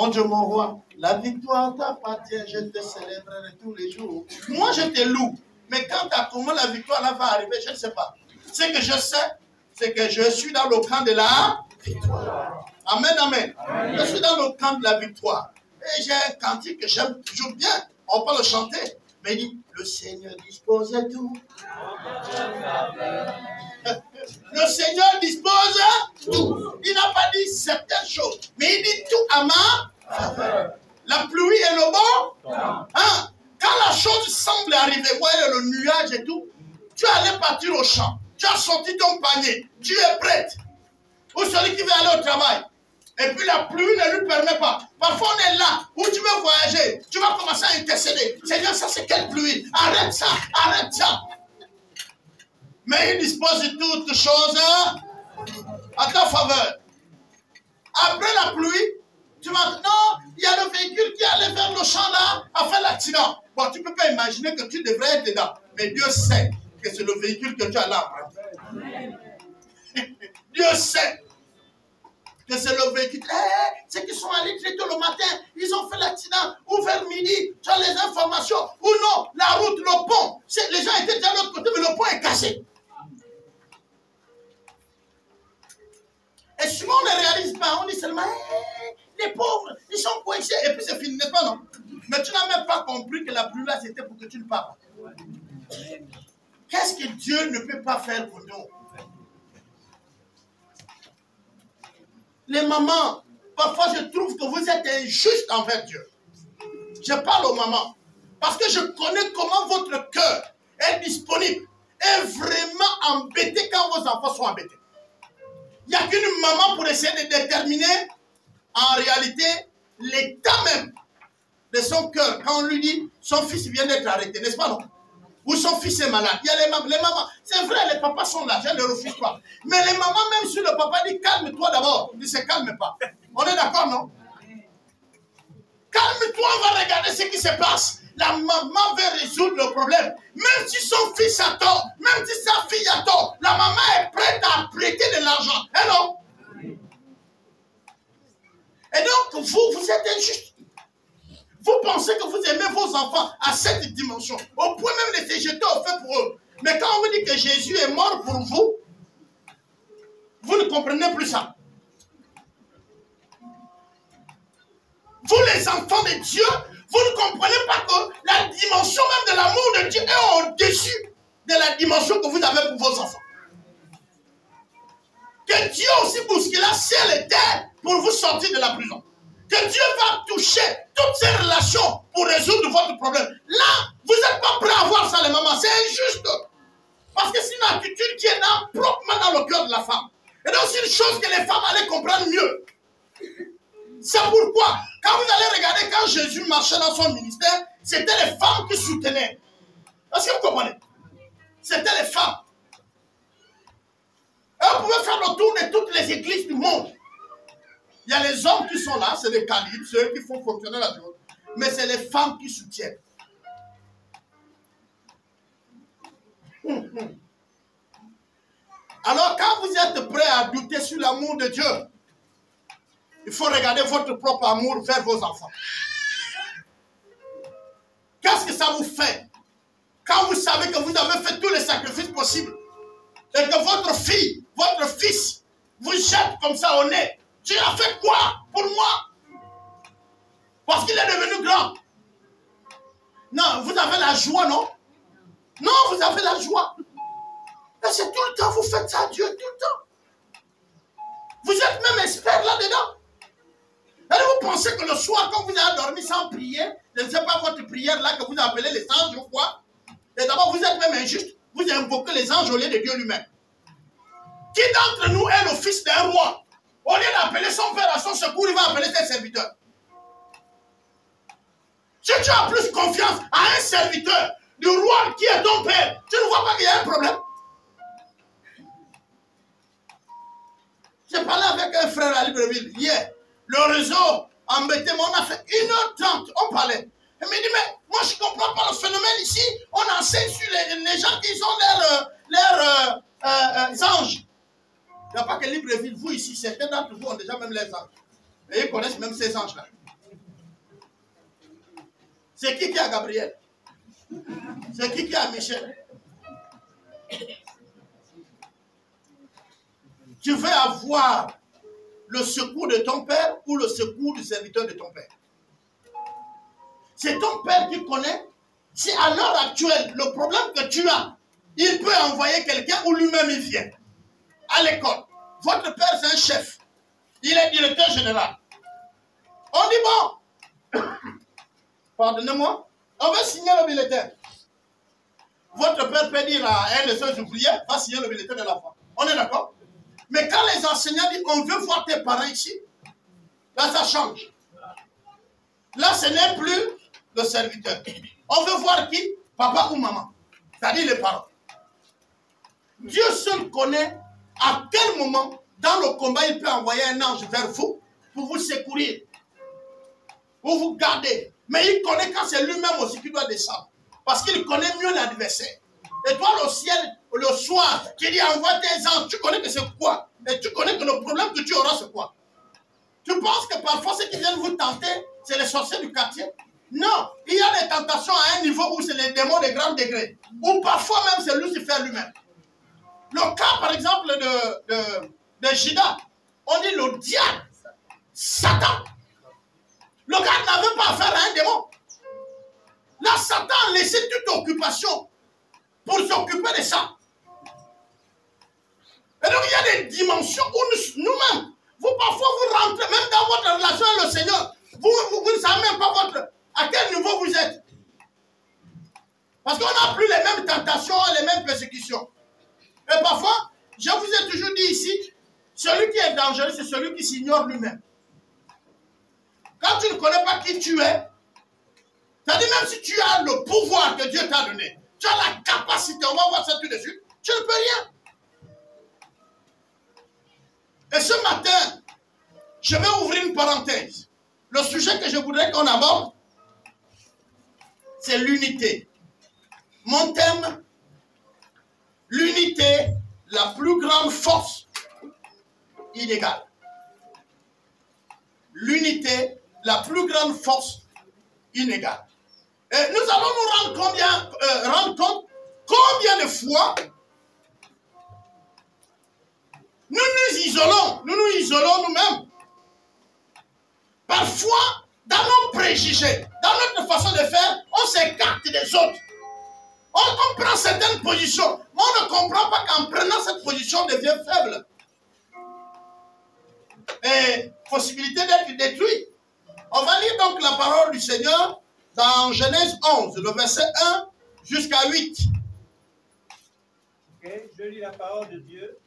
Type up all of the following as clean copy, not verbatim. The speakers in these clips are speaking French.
Mon Dieu, mon roi, la victoire t'appartient, je te célébrerai tous les jours. Moi, je te loue. Mais quant à comment la victoire là va arriver, je ne sais pas. Ce que je sais, c'est que je suis dans le camp de la victoire. Amen, amen. Je suis dans le camp de la victoire. Et j'ai un cantique que j'aime toujours bien. On peut le chanter. Mais il dit, le Seigneur dispose de tout. Le Seigneur dispose de tout. Il n'a pas dit certaines choses, mais il dit tout à ma faveur. La pluie et le vent. Hein? Quand la chose semble arriver, voyez le nuage et tout, tu allais partir au champ. Tu as sorti ton panier. Tu es prête. Ou celui qui veut aller au travail. Et puis la pluie ne lui permet pas. Parfois on est là, où tu veux voyager. Tu vas commencer à intercéder. Seigneur, ça c'est quelle pluie? Arrête ça, arrête ça. Mais il dispose de toutes choses à ta faveur. Après la pluie, tu vas dire, non, il y a le véhicule qui allait vers le champ là, a fait l'accident. Bon, tu ne peux pas imaginer que tu devrais être dedans. Mais Dieu sait que c'est le véhicule que tu as là. Dieu sait que c'est le véhicule. Ceux qui sont allés très tôt le matin, ils ont fait l'accident. Ou vers midi, tu as les informations. Ou non, la route, le pont. Les gens étaient de l'autre côté, mais le pont est cassé. Et souvent, on ne réalise pas. On dit seulement, les pauvres, ils sont coincés. Et puis c'est fini, n'est-ce pas, non? Mais tu n'as même pas compris que la pluie là, c'était pour que tu ne parles. Qu'est-ce que Dieu ne peut pas faire pour nous? Les mamans, parfois je trouve que vous êtes injustes envers Dieu. Je parle aux mamans. Parce que je connais comment votre cœur est disponible, est vraiment embêté quand vos enfants sont embêtés. Il n'y a qu'une maman pour essayer de déterminer en réalité l'état même de son cœur. Quand on lui dit son fils vient d'être arrêté, n'est-ce pas non? Ou son fils est malade. Il y a les mamans. C'est vrai, les papas sont là, je ne le refuse pas. Mais les mamans, même si le papa dit calme-toi d'abord, il ne se calme pas. On est d'accord, non? Calme-toi, on va regarder ce qui se passe. La maman veut résoudre le problème. Même si son fils a tort, même si sa fille a tort, la maman est prête à prêter de l'argent. Eh non? Et donc, vous êtes injuste. Vous pensez que vous aimez vos enfants à cette dimension, au point même de se jeter au feu pour eux. Mais quand on vous dit que Jésus est mort pour vous, vous ne comprenez plus ça. Vous les enfants de Dieu, vous ne comprenez pas que la dimension même de l'amour de Dieu est au-dessus de la dimension que vous avez pour vos enfants. Que Dieu aussi bouscula ciel et terre pour vous sortir de la prison. Que Dieu va toucher toutes ces relations pour résoudre votre problème. Là, vous n'êtes pas prêts à voir ça, les mamans. C'est injuste. Parce que c'est une attitude qui est là, proprement dans le cœur de la femme. Et donc, c'est une chose que les femmes allaient comprendre mieux. C'est pourquoi, quand vous allez regarder, quand Jésus marchait dans son ministère, c'était les femmes qui soutenaient. Est-ce que vous comprenez? C'était les femmes. Et on pouvait faire le tour de toutes les églises du monde. Il y a les hommes qui sont là, c'est les calibres, ceux qui font fonctionner la chose. Mais c'est les femmes qui soutiennent. Alors quand vous êtes prêts à douter sur l'amour de Dieu, il faut regarder votre propre amour vers vos enfants. Qu'est-ce que ça vous fait quand vous savez que vous avez fait tous les sacrifices possibles et que votre fille, votre fils vous jette comme ça au nez? Tu as fait quoi pour moi? Parce qu'il est devenu grand. Non, vous avez la joie, non? Non, vous avez la joie. Mais c'est tout le temps, vous faites ça à Dieu, tout le temps. Vous êtes même expert là-dedans. Et vous pensez que le soir, quand vous avez dormi sans prier, je ne sais pas votre prière là que vous appelez les anges ou quoi, et d'abord vous êtes même injuste, vous invoquez les anges au lieu de Dieu lui-même. Qui d'entre nous est le fils d'un roi? Au lieu d'appeler son père à son secours, il va appeler ses serviteurs. Si tu as plus confiance à un serviteur du roi qui est ton père, tu ne vois pas qu'il y a un problème? J'ai parlé avec un frère à Libreville hier. Le réseau embêté, mais on a fait 1h30, on parlait. Il me dit, mais moi je ne comprends pas le phénomène ici. On enseigne sur les gens qui ont leurs anges. Il n'y a pas que Libreville, vous ici, certains d'entre vous ont déjà même les anges. Et ils connaissent même ces anges-là. C'est qui a Gabriel? C'est qui a Michel? Tu veux avoir le secours de ton père ou le secours du serviteur de ton père? C'est ton père qui connaît. Si à l'heure actuelle, le problème que tu as, il peut envoyer quelqu'un ou lui-même il vient à l'école. Votre père, c'est un chef. Il est directeur général. On dit bon, pardonnez-moi, on va signer le bulletin. Votre père peut dire à un de ses ouvriers, va signer le bulletin de l'enfant. On est d'accord? Mais quand les enseignants disent, on veut voir tes parents ici, là ça change. Là ce n'est plus le serviteur. On veut voir qui? Papa ou maman. C'est-à-dire les parents. Dieu seul connaît à quel moment, dans le combat, il peut envoyer un ange vers vous pour vous secourir, pour vous garder. Mais il connaît quand c'est lui-même aussi qui doit descendre. Parce qu'il connaît mieux l'adversaire. Et toi, le ciel, le soir, qui dit envoie tes anges, tu connais que c'est quoi? Et tu connais que le problème que tu auras, c'est quoi? Tu penses que parfois, ceux qui viennent vous tenter, c'est les sorciers du quartier? Non, il y a des tentations à un niveau où c'est les démons de grand degré. Ou parfois même, c'est Lucifer lui-même. Le cas, par exemple, de Judas, on dit le diable, Satan. Le gars n'avait pas affaire à un démon. Là, Satan a laissé toute occupation pour s'occuper de ça. Et donc, il y a des dimensions où nous-mêmes, vous parfois vous rentrez, même dans votre relation avec le Seigneur, vous ne savez même pas à quel niveau vous êtes. Parce qu'on n'a plus les mêmes tentations, les mêmes persécutions. Et parfois, je vous ai toujours dit ici, celui qui est dangereux, c'est celui qui s'ignore lui-même. Quand tu ne connais pas qui tu es, c'est-à-dire même si tu as le pouvoir que Dieu t'a donné, tu as la capacité, on va voir ça tout de suite, tu ne peux rien. Et ce matin, je vais ouvrir une parenthèse. Le sujet que je voudrais qu'on aborde, c'est l'unité. Mon thème, l'unité, la plus grande force inégale. L'unité, la plus grande force inégale. Et nous allons nous rendre compte combien de fois nous nous isolons nous-mêmes. Parfois, dans nos préjugés, dans notre façon de faire, on s'écarte des autres. On prend certaines positions, mais on ne comprend pas qu'en prenant cette position, on devient faible. Et possibilité d'être détruit. On va lire donc la parole du Seigneur dans Genèse 11, le verset 1 jusqu'à 8. Ok, je lis la parole de Dieu.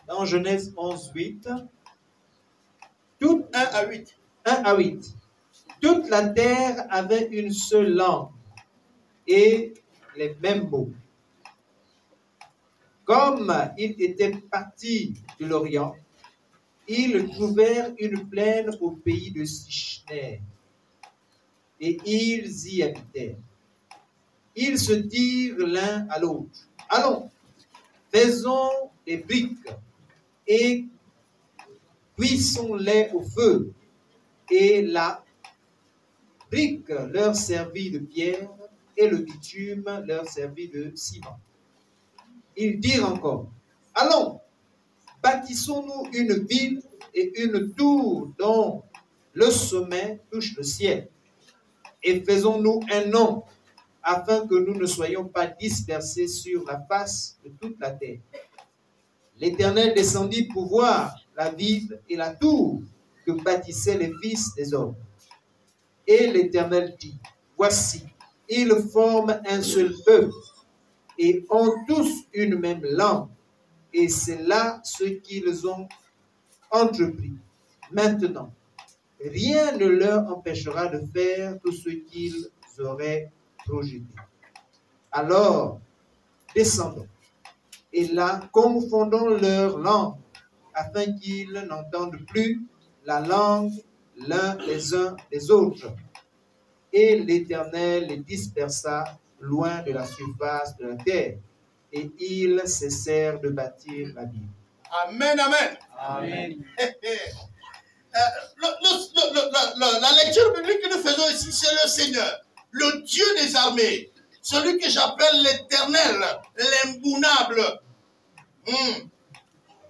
Dans Genèse 11, 8. Tout 1 à 8. 1 à 8. Toute la terre avait une seule langue et les mêmes mots. Comme ils étaient partis de l'Orient, ils trouvèrent une plaine au pays de Sichner, et ils y habitèrent. Ils se dirent l'un à l'autre, allons, faisons des briques, et cuisons-les au feu. Et la brique leur servit de pierre, et le bitume leur servit de ciment. Ils dirent encore, allons, bâtissons-nous une ville et une tour dont le sommet touche le ciel, et faisons-nous un nom, afin que nous ne soyons pas dispersés sur la face de toute la terre. L'Éternel descendit pour voir la ville et la tour que bâtissaient les fils des hommes. Et l'Éternel dit, voici, ils forment un seul peuple, et ont tous une même langue, et c'est là ce qu'ils ont entrepris. Maintenant, rien ne leur empêchera de faire tout ce qu'ils auraient projeté. Alors, descendons, et là, confondons leur langue, afin qu'ils n'entendent plus la langue l'un des uns des autres. Et l'Éternel les dispersa loin de la surface de la terre, et ils cessèrent de bâtir la ville. Amen, amen. Amen. la lecture biblique que nous faisons ici, c'est le Seigneur, le Dieu des armées, celui que j'appelle l'Éternel, l'imbounable.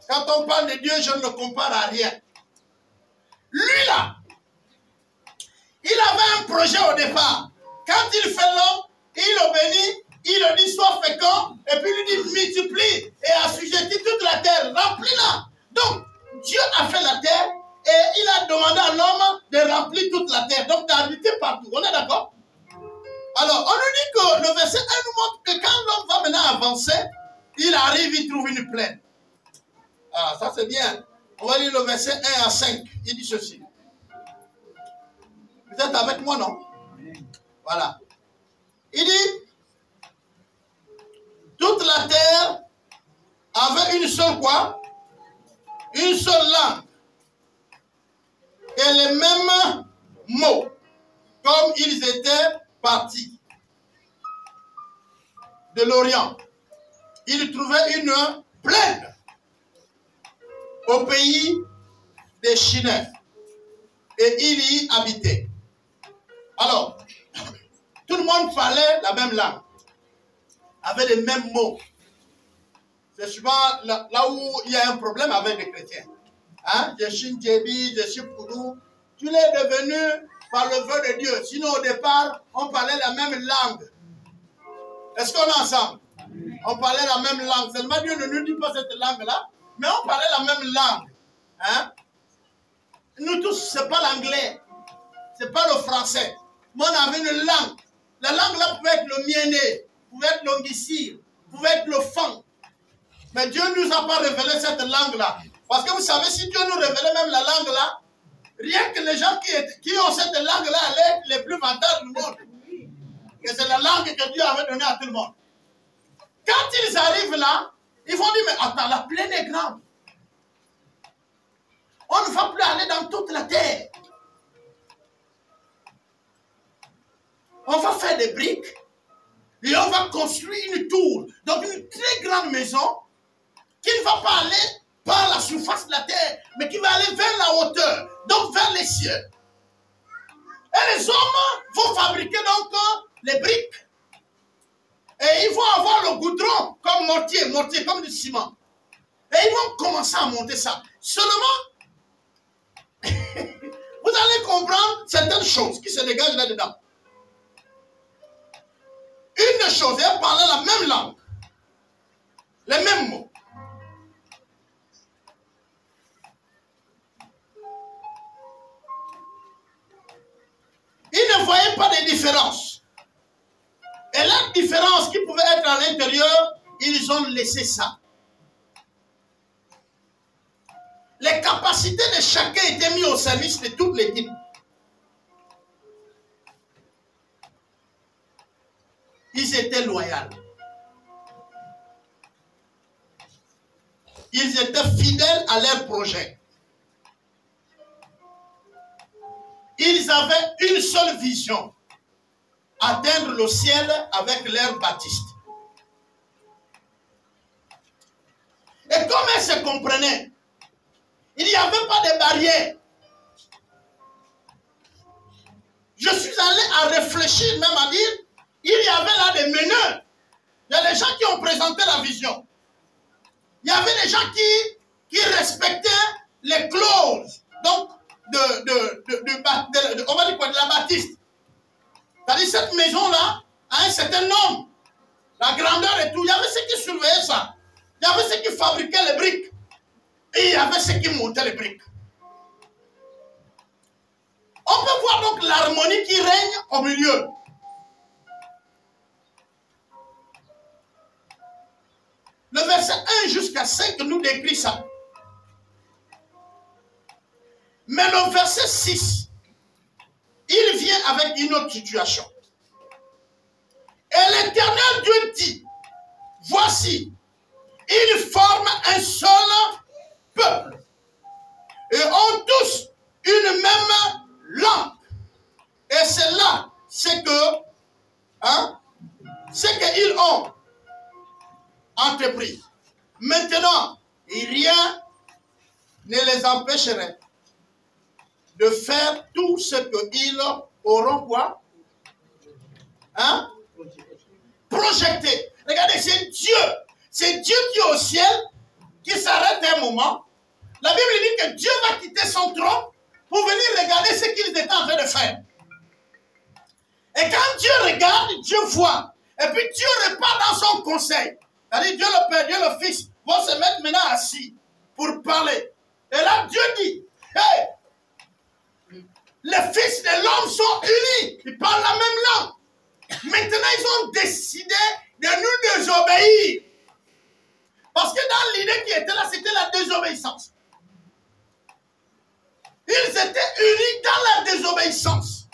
Quand on parle de Dieu, je ne le compare à rien. Lui là, il avait un projet au départ. Quand il fait l'homme, il le bénit, il le dit sois fécond, et puis il dit multiplie et assujettis toute la terre, remplis-la. Donc, Dieu a fait la terre et il a demandé à l'homme de remplir toute la terre, donc d'habiter partout. On est d'accord? Alors, on nous dit que le verset 1 nous montre que quand l'homme va maintenant avancer, il arrive, il trouve une plaine. Ah, ça c'est bien. On va lire le verset 1 à 5. Il dit ceci. Vous êtes avec moi, non? Voilà. Il dit, toute la terre avait une seule quoi? Une seule langue. Et les mêmes mots. Comme ils étaient partis de l'Orient. Ils trouvaient une plaine au pays des Chinois. Et ils y habitaient. Alors, tout le monde parlait la même langue, avait les mêmes mots. C'est souvent là où il y a un problème avec les chrétiens. Hein? Je suis Djebi, je suis Poudou. Tu l'es devenu par le vœu de Dieu. Sinon, au départ, on parlait la même langue. Est-ce qu'on est ensemble? On parlait la même langue. Seulement Dieu ne nous dit pas cette langue-là, mais on parlait la même langue. Hein? Nous tous, ce n'est pas l'anglais, ce n'est pas le français. Mais on avait une langue. La langue là pouvait être le mienné, pouvait être l'onguissir, pouvait être le fan. Mais Dieu ne nous a pas révélé cette langue-là. Parce que vous savez, si Dieu nous révélait même la langue là, rien que les gens qui ont cette langue-là allaient être les plus vantards du monde. Et c'est la langue que Dieu avait donnée à tout le monde. Quand ils arrivent là, ils vont dire, mais attends, la plaine est grande. On ne va plus aller dans toute la terre. On va faire des briques et on va construire une tour, donc une très grande maison qui ne va pas aller par la surface de la terre, mais qui va aller vers la hauteur, donc vers les cieux. Et les hommes vont fabriquer donc les briques. Et ils vont avoir le goudron comme mortier comme du ciment. Et ils vont commencer à monter ça. Seulement, vous allez comprendre certaines choses qui se dégagent là-dedans. Une chose, elle parlait la même langue, les mêmes mots. Ils ne voyaient pas de différence. Et la différence qui pouvait être à l'intérieur, ils ont laissé ça. Les capacités de chacun étaient mises au service de toute l'équipe. Ils étaient loyaux. Ils étaient fidèles à leur projet. Ils avaient une seule vision. Atteindre le ciel avec leur baptiste. Et comme elles se comprenaient, il n'y avait pas de barrière. Je suis allé à réfléchir, même à dire, il y avait là des meneurs. Il y a des gens qui ont présenté la vision. Il y avait des gens qui respectaient les clauses, donc on va dire quoi, de la baptiste. C'est-à-dire cette maison-là a un certain nombre, la grandeur et tout. Il y avait ceux qui surveillaient ça. Il y avait ceux qui fabriquaient les briques. Et il y avait ceux qui montaient les briques. On peut voir donc l'harmonie qui règne au milieu. Le verset 1 jusqu'à 5 nous décrit ça. Mais le verset 6, il vient avec une autre situation. Et l'Éternel Dieu dit, voici, ils forment un seul peuple et ont tous une même langue. Et c'est là, c'est qu'ils ont entrepris. Maintenant, rien ne les empêcherait de faire tout ce qu'ils auront quoi? Hein? Projeté. Regardez, c'est Dieu. C'est Dieu qui est au ciel, qui s'arrête un moment. La Bible dit que Dieu va quitter son trône pour venir regarder ce qu'ils étaient en train de faire. Et quand Dieu regarde, Dieu voit. Et puis Dieu repart dans son conseil. C'est-à-dire Dieu le Père, Dieu le Fils vont se mettre maintenant assis pour parler. Et là, Dieu dit, hey, les fils de l'homme sont unis. Ils parlent la même langue. Maintenant, ils ont décidé de nous désobéir. Parce que dans l'idée qui était là, c'était la désobéissance. Ils étaient unis dans la désobéissance.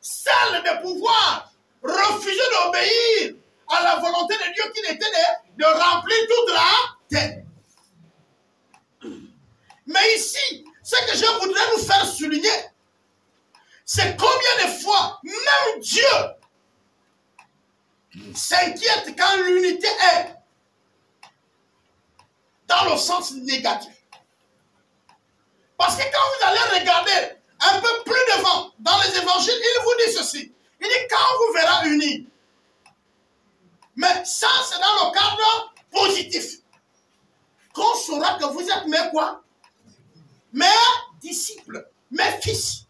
Celle de pouvoir refuser d'obéir à la volonté de Dieu qui était de remplir toute la terre. Mais ici, ce que je voudrais nous faire souligner, c'est combien de fois même Dieu s'inquiète quand l'unité est dans le sens négatif. Parce que quand vous allez regarder un peu plus devant dans les évangiles, il vous dit ceci. Il dit quand vous verrez unis. Mais ça, c'est dans le cadre positif. Qu'on saura que vous êtes mes quoi? Mes disciples, mes fils.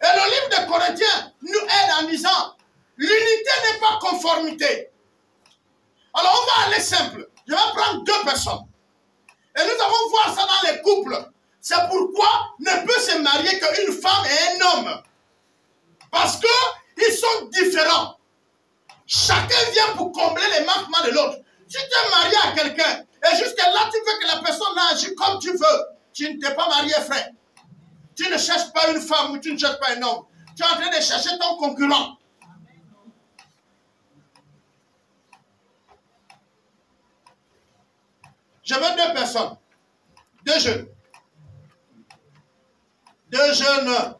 Et le livre de Corinthiens nous aide en disant, l'unité n'est pas conformité. Alors on va aller simple. Je vais prendre deux personnes. Et nous allons voir ça dans les couples. C'est pourquoi ne peut se marier qu'une femme et un homme. Parce qu'ils sont différents. Chacun vient pour combler les manquements de l'autre. Si tu es marié à quelqu'un, et jusqu'à là tu veux que la personne agisse comme tu veux, tu ne t'es pas marié, frère. Tu ne cherches pas une femme ou tu ne cherches pas un homme. Tu es en train de chercher ton concurrent. Je veux deux personnes. Deux jeunes. Deux jeunes.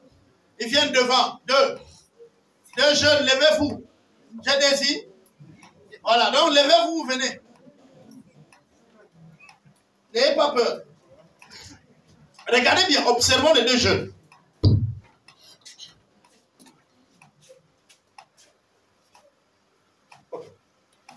Ils viennent devant. Deux jeunes, levez-vous. J'ai désir. Voilà, donc levez-vous, venez. N'ayez pas peur. Regardez bien, observons les deux jeunes. Okay.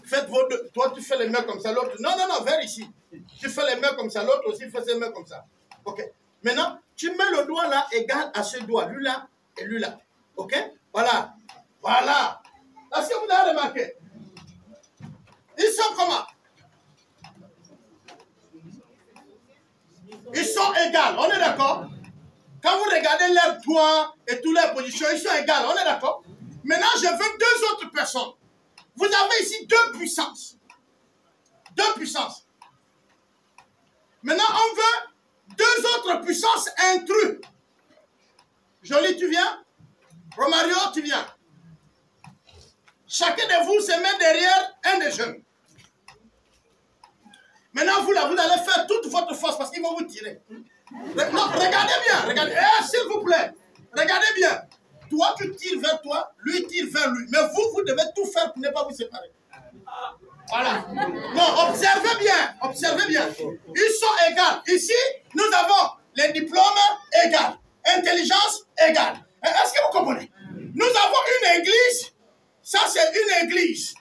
Faites vos deux. Toi, tu fais les mains comme ça, l'autre. Non, vers ici. Tu fais les mains comme ça, l'autre aussi fait ses mains comme ça. Ok. Maintenant, tu mets le doigt là égal à ce doigt. Lui là et lui là. Ok. Voilà. Voilà. Est-ce que vous avez remarqué? Ils sont comment? Ils sont égaux, on est d'accord? Quand vous regardez leurs doigts et toutes leurs positions, ils sont égaux, on est d'accord? Maintenant, je veux deux autres personnes. Vous avez ici deux puissances. Deux puissances. Maintenant, on veut deux autres puissances intrus. Jolie, tu viens? Romario, tu viens? Chacun de vous se met derrière un des jeunes. Maintenant, vous là, vous allez faire toute votre force parce qu'ils vont vous tirer. Non, regardez bien, regardez. S'il vous plaît, regardez bien. Toi, tu tires vers toi, lui tire vers lui. Mais vous, vous devez tout faire pour ne pas vous séparer. Voilà. Non, observez bien, observez bien. Ils sont égaux. Ici, nous avons les diplômes égaux, intelligence égale. Est-ce que vous comprenez? Nous avons une église, ça c'est une église.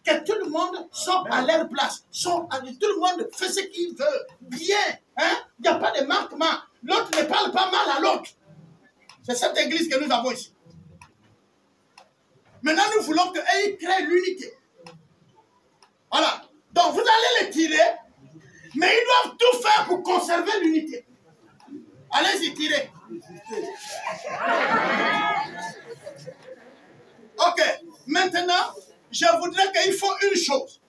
Que tout le monde soit à leur place. Tout le monde fait ce qu'il veut. Bien. Hein? Il n'y a pas de manquement. L'autre ne parle pas mal à l'autre. C'est cette église que nous avons ici. Maintenant, nous voulons qu'ils créent l'unité. Voilà. Donc, vous allez les tirer, mais ils doivent tout faire pour conserver l'unité. Allez-y, tirez. Ok. Maintenant, je voudrais qu'ils font une chose.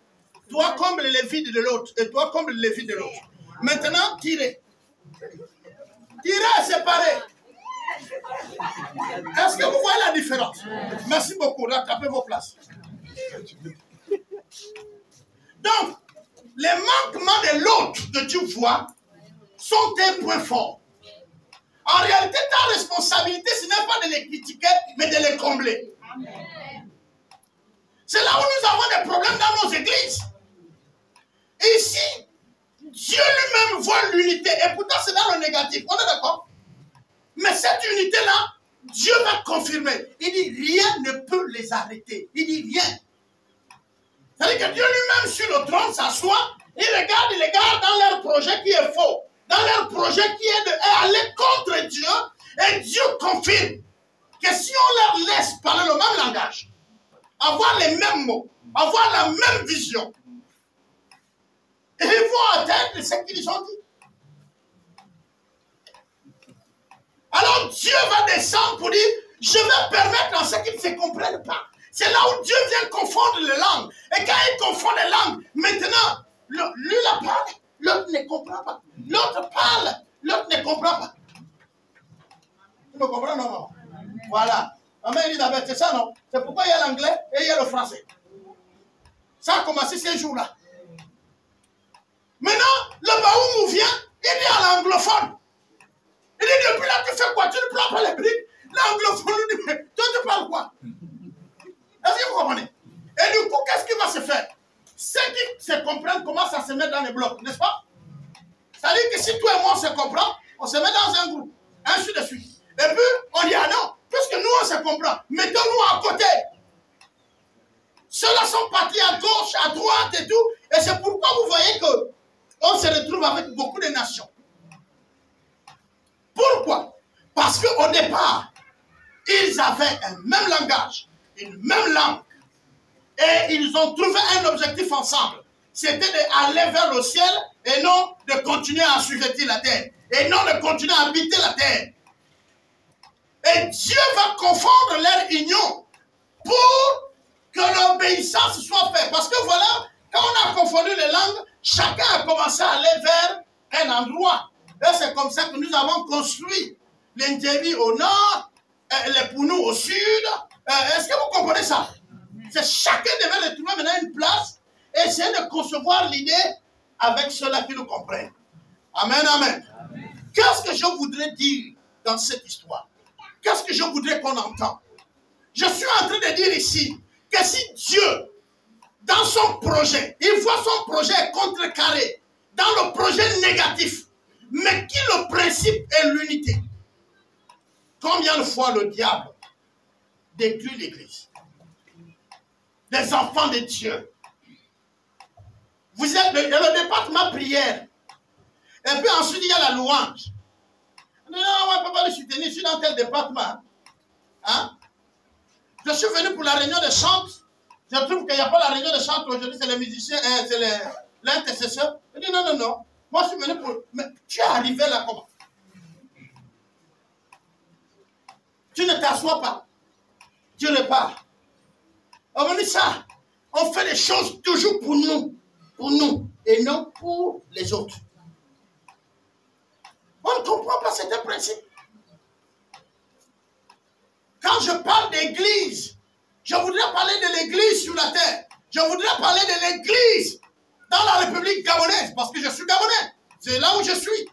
Toi, comble les vides de l'autre. Et toi, comble les vides de l'autre. Maintenant, tirez. Tirez, séparez. Est-ce que vous voyez la différence? Merci beaucoup. Rattrapez vos places. Donc, les manquements de l'autre que tu vois sont tes points forts. En réalité, ta responsabilité, ce n'est pas de les critiquer, mais de les combler. C'est là où nous avons des problèmes dans nos églises. Ici, Dieu Dieu lui-même voit l'unité. Et pourtant, c'est dans le négatif. On est d'accord? Mais cette unité-là, Dieu va confirmer. Il dit, rien ne peut les arrêter. Il dit, rien. C'est-à-dire que Dieu lui-même sur le trône s'assoit, il regarde dans leur projet qui est faux, dans leur projet qui est d'aller contre Dieu, et Dieu confirme que si on leur laisse parler le même langage, avoir les mêmes mots, avoir la même vision, ils vont atteindre ce qu'ils ont dit. Alors Dieu va descendre pour dire, je vais permettre à ceux qui ne se comprennent pas. C'est là où Dieu vient confondre les langues. Et quand il confond les langues, maintenant, lui la parle, l'autre ne comprend pas. L'autre parle, l'autre ne comprend pas. Tu me comprends, non? Voilà. Amen, Elisabeth, c'est ça, non? C'est pourquoi il y a l'anglais et il y a le français. Ça a commencé ces jours-là. Maintenant, le Baoumou vient, il dit à l'anglophone. Il dit, depuis là, tu fais quoi? Tu ne prends pas les briques? L'anglophone lui dit, mais toi, tu parles quoi? Est-ce que vous comprenez? Et du coup, qu'est-ce qui va se faire? Ceux qui se comprennent commencent à se mettre dans les blocs, n'est-ce pas? C'est-à-dire que si toi et moi on se comprend, on se met dans un groupe, ainsi de suite. Et puis, on dit, ah non, puisque nous on se comprend, mettons-nous à côté. Ceux-là sont partis à gauche, à droite et tout. Et c'est pourquoi vous voyez qu'on se retrouve avec beaucoup de nations. Pourquoi? Parce qu'au départ, ils avaient un même langage, une même langue. Et ils ont trouvé un objectif ensemble. C'était d'aller vers le ciel et non de continuer à assujettir la terre. Et non de continuer à habiter la terre. Et Dieu va confondre leur union pour que l'obéissance soit faite. Parce que voilà, quand on a confondu les langues, chacun a commencé à aller vers un endroit. Et c'est comme ça que nous avons construit l'Indébi au nord, les Pounou au sud. Est-ce que vous comprenez ça? C'est chacun devait retrouver maintenant une place et essayer de concevoir l'idée avec ceux-là qui nous comprennent. Amen, amen. Qu'est-ce que je voudrais dire dans cette histoire? Qu'est-ce que je voudrais qu'on entende? Je suis en train de dire ici que si Dieu, dans son projet, il voit son projet contrecarré, dans le projet négatif, mais qui le principe est l'unité. Combien de fois le diable détruit l'Église? Les enfants de Dieu. Vous êtes dans le département prière. Et puis ensuite, il y a la louange. Non, on ne peut pas le soutenir, je suis dans tel département. Hein? Je suis venu pour la réunion de chante. Je trouve qu'il n'y a pas la réunion de chante aujourd'hui, c'est les musiciens, c'est l'intercesseur. Je dis non, non, non. Moi, je suis venu pour... Mais tu es arrivé là comment? Tu ne t'assois pas. Tu ne pars. On dit ça. On fait les choses toujours pour nous, et non pour les autres. On ne comprend pas cet principe. Quand je parle d'église, je voudrais parler de l'église sur la terre. Je voudrais parler de l'église dans la République gabonaise, parce que je suis gabonais. C'est là où je suis.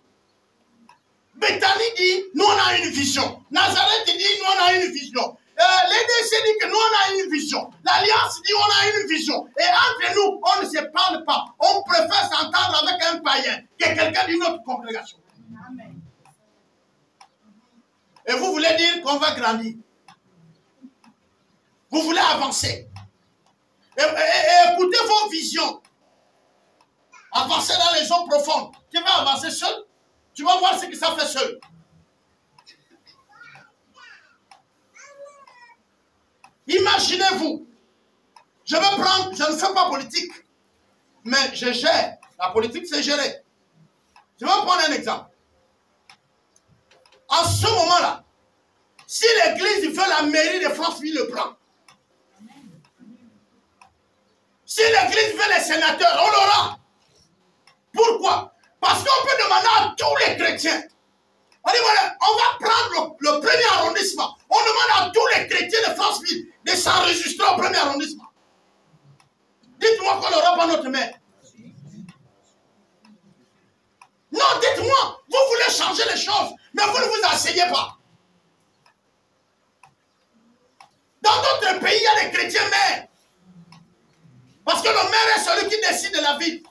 Bethany dit, nous on a une vision. Nazareth dit, nous on a une vision. L'EDC dit que nous on a une vision. L'Alliance dit on a une vision. Et entre nous, on ne se parle pas. On préfère s'entendre avec un païen que quelqu'un d'une autre congrégation. Amen. Et vous voulez dire qu'on va grandir. Vous voulez avancer. Et écoutez vos visions. Avancer dans les eaux profondes. Tu vas avancer seul. Tu vas voir ce que ça fait seul. Imaginez-vous, je ne fais pas politique, mais je gère. La politique, c'est gérer. Je vais prendre un exemple. En ce moment-là, si l'église veut la mairie de Franceville le prend. Si l'église veut les sénateurs, on l'aura. Pourquoi? Parce qu'on peut demander à tous les chrétiens. On dit voilà, on va prendre le premier arrondissement. On demande à tous les chrétiens de Franceville de s'enregistrer au premier arrondissement. Dites-moi qu'on n'aura pas notre maire. Non, dites-moi, vous voulez changer les choses, mais vous ne vous asseyez pas. Dans d'autres pays, il y a des chrétiens maires. Parce que le maire est celui qui décide de la vie.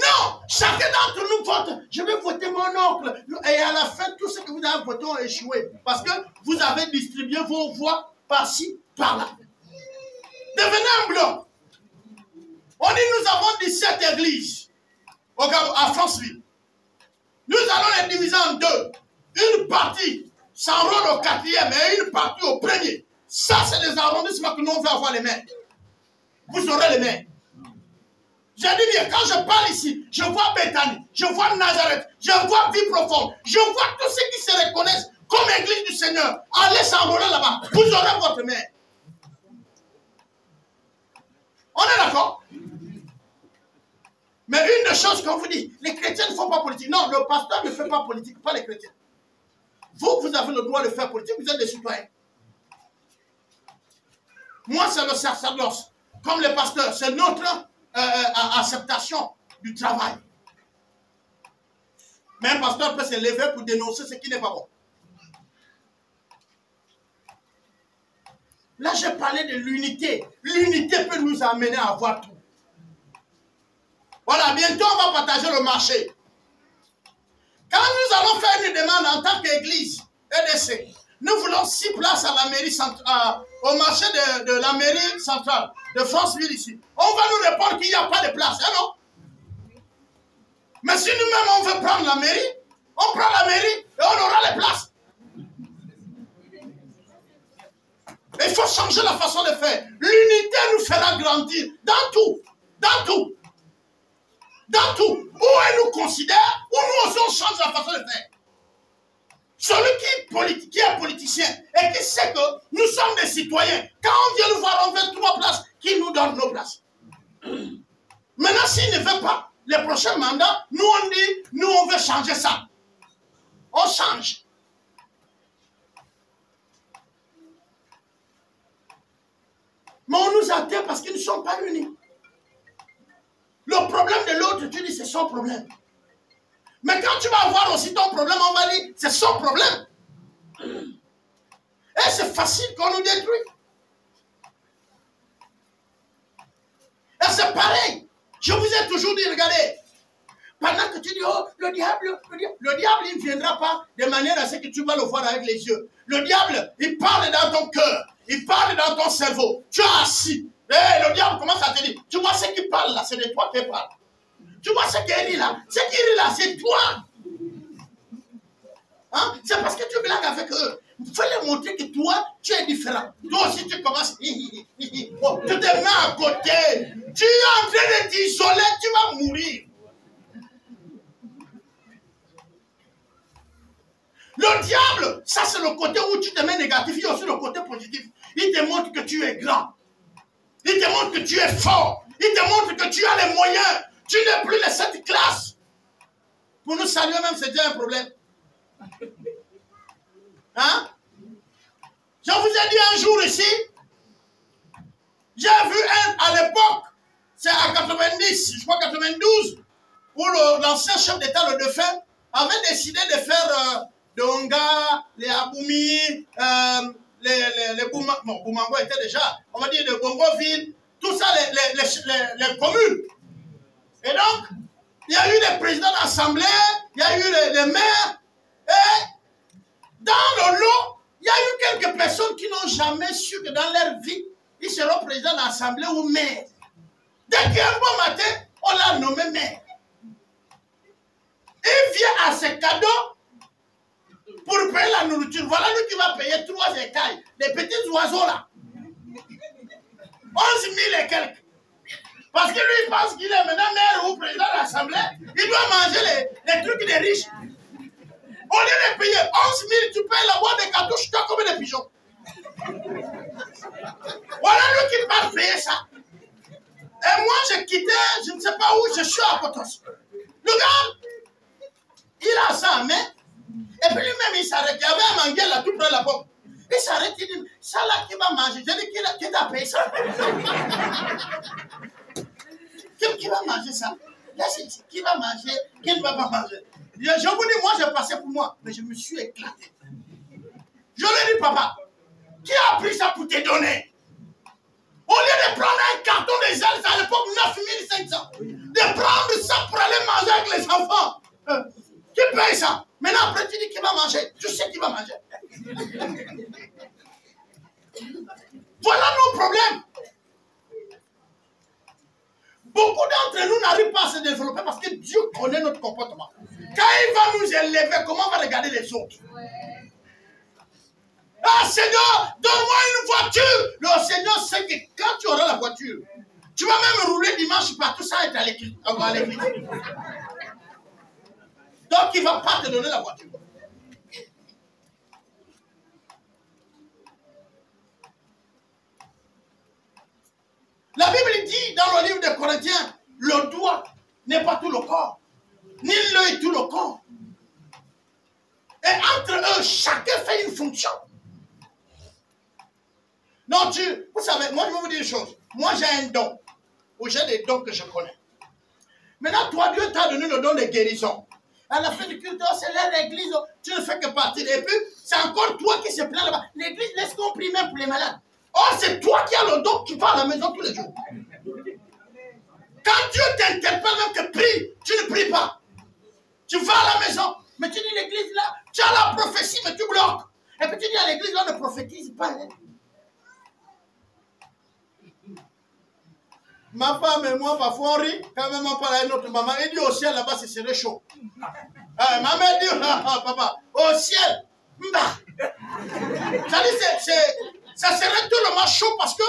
Non, chacun d'entre nous vote. Je vais voter mon oncle. Et à la fin, tout ce que vous avez voté ont échoué. Parce que vous avez distribué vos voix par-ci, par-là. Devenez un bloc. On dit nous avons 17 églises à Franceville. Nous allons les diviser en deux. Une partie s'enrôle au 4e et une partie au 1er. Ça, c'est des arrondissements que nous on veut avoir les maires. Vous aurez les maires. J'ai dit bien, quand je parle ici, je vois Bethany, je vois Nazareth, je vois Vie Profonde, je vois tous ceux qui se reconnaissent comme église du Seigneur. Allez s'enrôler là-bas. Vous aurez votre maire. On est d'accord? Mais une des choses qu'on vous dit, les chrétiens ne font pas politique. Non, le pasteur ne fait pas politique, pas les chrétiens. Vous, vous avez le droit de faire politique, vous êtes des citoyens. Moi, c'est le sacerdoce. Comme les pasteurs, c'est notre acceptation du travail. Mais un pasteur peut se lever pour dénoncer ce qui n'est pas bon. Là, j'ai parlé de l'unité. L'unité peut nous amener à avoir tout. Voilà, bientôt on va partager le marché. Quand nous allons faire une demande en tant qu'église EDC, nous voulons 6 places à la mairie centrale, au marché de la mairie centrale de Franceville ici. On va nous répondre qu'il n'y a pas de place, hein, non? Mais si nous-mêmes on veut prendre la mairie, on prend la mairie et on aura les places. Il faut changer la façon de faire. L'unité nous fera grandir dans tout. Dans tout. Dans tout. Où elle nous considère, où nous aussi on change la façon de faire. Celui qui est politicien et qui sait que nous sommes des citoyens, quand on vient nous voir, on veut 3 places, qui nous donne nos places. Maintenant, s'il ne veut pas les prochains mandats, nous on dit, nous on veut changer ça. On change. Mais on nous atteint parce qu'ils ne sont pas unis. Le problème de l'autre, tu dis c'est son problème. Mais quand tu vas avoir aussi ton problème, on va dire c'est son problème. Et c'est facile qu'on nous détruit. Et c'est pareil. Je vous ai toujours dit, regardez, pendant que tu dis, oh, le diable, il ne viendra pas de manière à ce que tu vas le voir avec les yeux. Le diable, il parle dans ton cœur. Il parle dans ton cerveau. Tu es assis. Et le diable commence à te dire, tu vois ce qui parle là, c'est de toi qui parle. Tu vois ce qui rit là, ce qui rit là, c'est toi. Hein? C'est parce que tu blagues avec eux. Il faut leur montrer que toi, tu es différent. Toi aussi, tu commences. Oh, tu te mets à côté. Tu es en train de t'isoler, tu vas mourir. Le diable, ça c'est le côté où tu te mets négatif. Il y a aussi le côté positif. Il te montre que tu es grand. Il te montre que tu es fort. Il te montre que tu as les moyens. Tu n'es plus de cette classe. Pour nous saluer même, c'est déjà un problème. Hein? Je vous ai dit un jour ici, j'ai vu à l'époque, c'est à 90, je crois 92, où l'ancien chef d'État, le défunt, avait décidé de faire de Onga, les Aboumi, les Boumango, bon, Boumango était déjà, on va dire de Bongoville, tout ça, les communes. Et donc, il y a eu les présidents d'assemblée, il y a eu les maires, et dans le lot, il y a eu quelques personnes qui n'ont jamais su que dans leur vie, ils seront présidents d'assemblée ou maire. Dès qu'il y a un bon matin, on l'a nommé maire. Il vient à ses cadeaux pour payer la nourriture. Voilà lui qui va payer 3 écailles. Les petits oiseaux là. 11 000 et quelques. Parce que lui, il pense qu'il est maintenant maire ou président de l'Assemblée. Il doit manger les trucs des riches. Au lieu de payer 11 000, tu payes la boîte de cartouches, tu as comme des pigeons. Voilà lui qui part payer ça. Et moi, j'ai quitté, je ne sais pas où, je suis à Potos. Le gars, il a ça en main. Et puis lui-même, il s'arrête. Il y avait un manguier là, tout près de la porte. Il s'arrête, il dit, ça là, qui va manger? J'ai dit, qui t'a payé ça? Qui va manger ça? Là, qui va manger? Qui ne va pas manger? Je vous dis, moi, j'ai passé pour moi. Mais je me suis éclaté. Je lui ai dit, papa, qui a pris ça pour te donner? Au lieu de prendre un carton des ailes à l'époque 9500, de prendre ça pour aller enfants. Qui paye ça? Maintenant, après, tu dis qui va manger. Tu sais qui va manger. Voilà nos problèmes. Beaucoup d'entre nous n'arrivent pas à se développer parce que Dieu connaît notre comportement. Quand il va nous élever, comment on va regarder les autres? Ah Seigneur, donne-moi une voiture. Le Seigneur sait que quand tu auras la voiture, tu vas même rouler dimanche partout sans être à l'église. Donc il ne va pas te donner la voiture. La Bible dit dans le livre de Corinthiens, le doigt n'est pas tout le corps, ni l'œil tout le corps. Et entre eux, chacun fait une fonction. Non, vous savez, moi je vais vous dire une chose. Moi j'ai un don, ou j'ai des dons que je connais. Maintenant, toi, Dieu t'a donné le don de guérison. À la fin du culte, c'est là l'église, tu ne fais que partir. Et puis, c'est encore toi qui se plaint là-bas. L'église laisse qu'on prie même pour les malades. Oh, c'est toi qui as le don qui va à la maison tous les jours. Quand Dieu t'interpelle même que prie, tu ne pries pas. Tu vas à la maison, mais tu dis l'église là, tu as la prophétie, mais tu bloques. Et puis tu dis à l'église là, ne prophétise pas. Hein. Ma femme et moi, parfois on rit, quand même on parle à notre maman, elle dit au ciel là-bas, ce serait chaud. Maman dit, papa, au ciel, ça serait tellement chaud parce que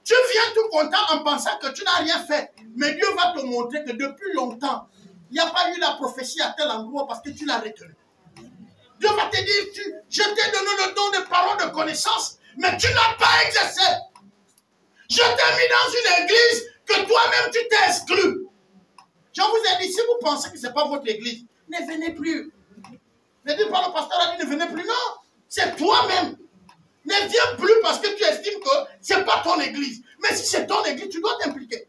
tu viens tout content en pensant que tu n'as rien fait. Mais Dieu va te montrer que depuis longtemps, il n'y a pas eu la prophétie à tel endroit parce que tu l'as retenu. Dieu va te dire, je t'ai donné le don de parole de connaissance, mais tu n'as pas exercé. Je t'ai mis dans une église que toi-même tu t'es exclu. Je vous ai dit, si vous pensez que ce n'est pas votre église, ne venez plus. Ne dites pas le pasteur a dit ne venez plus. Non, c'est toi-même. Ne viens plus parce que tu estimes que ce n'est pas ton église. Mais si c'est ton église, tu dois t'impliquer.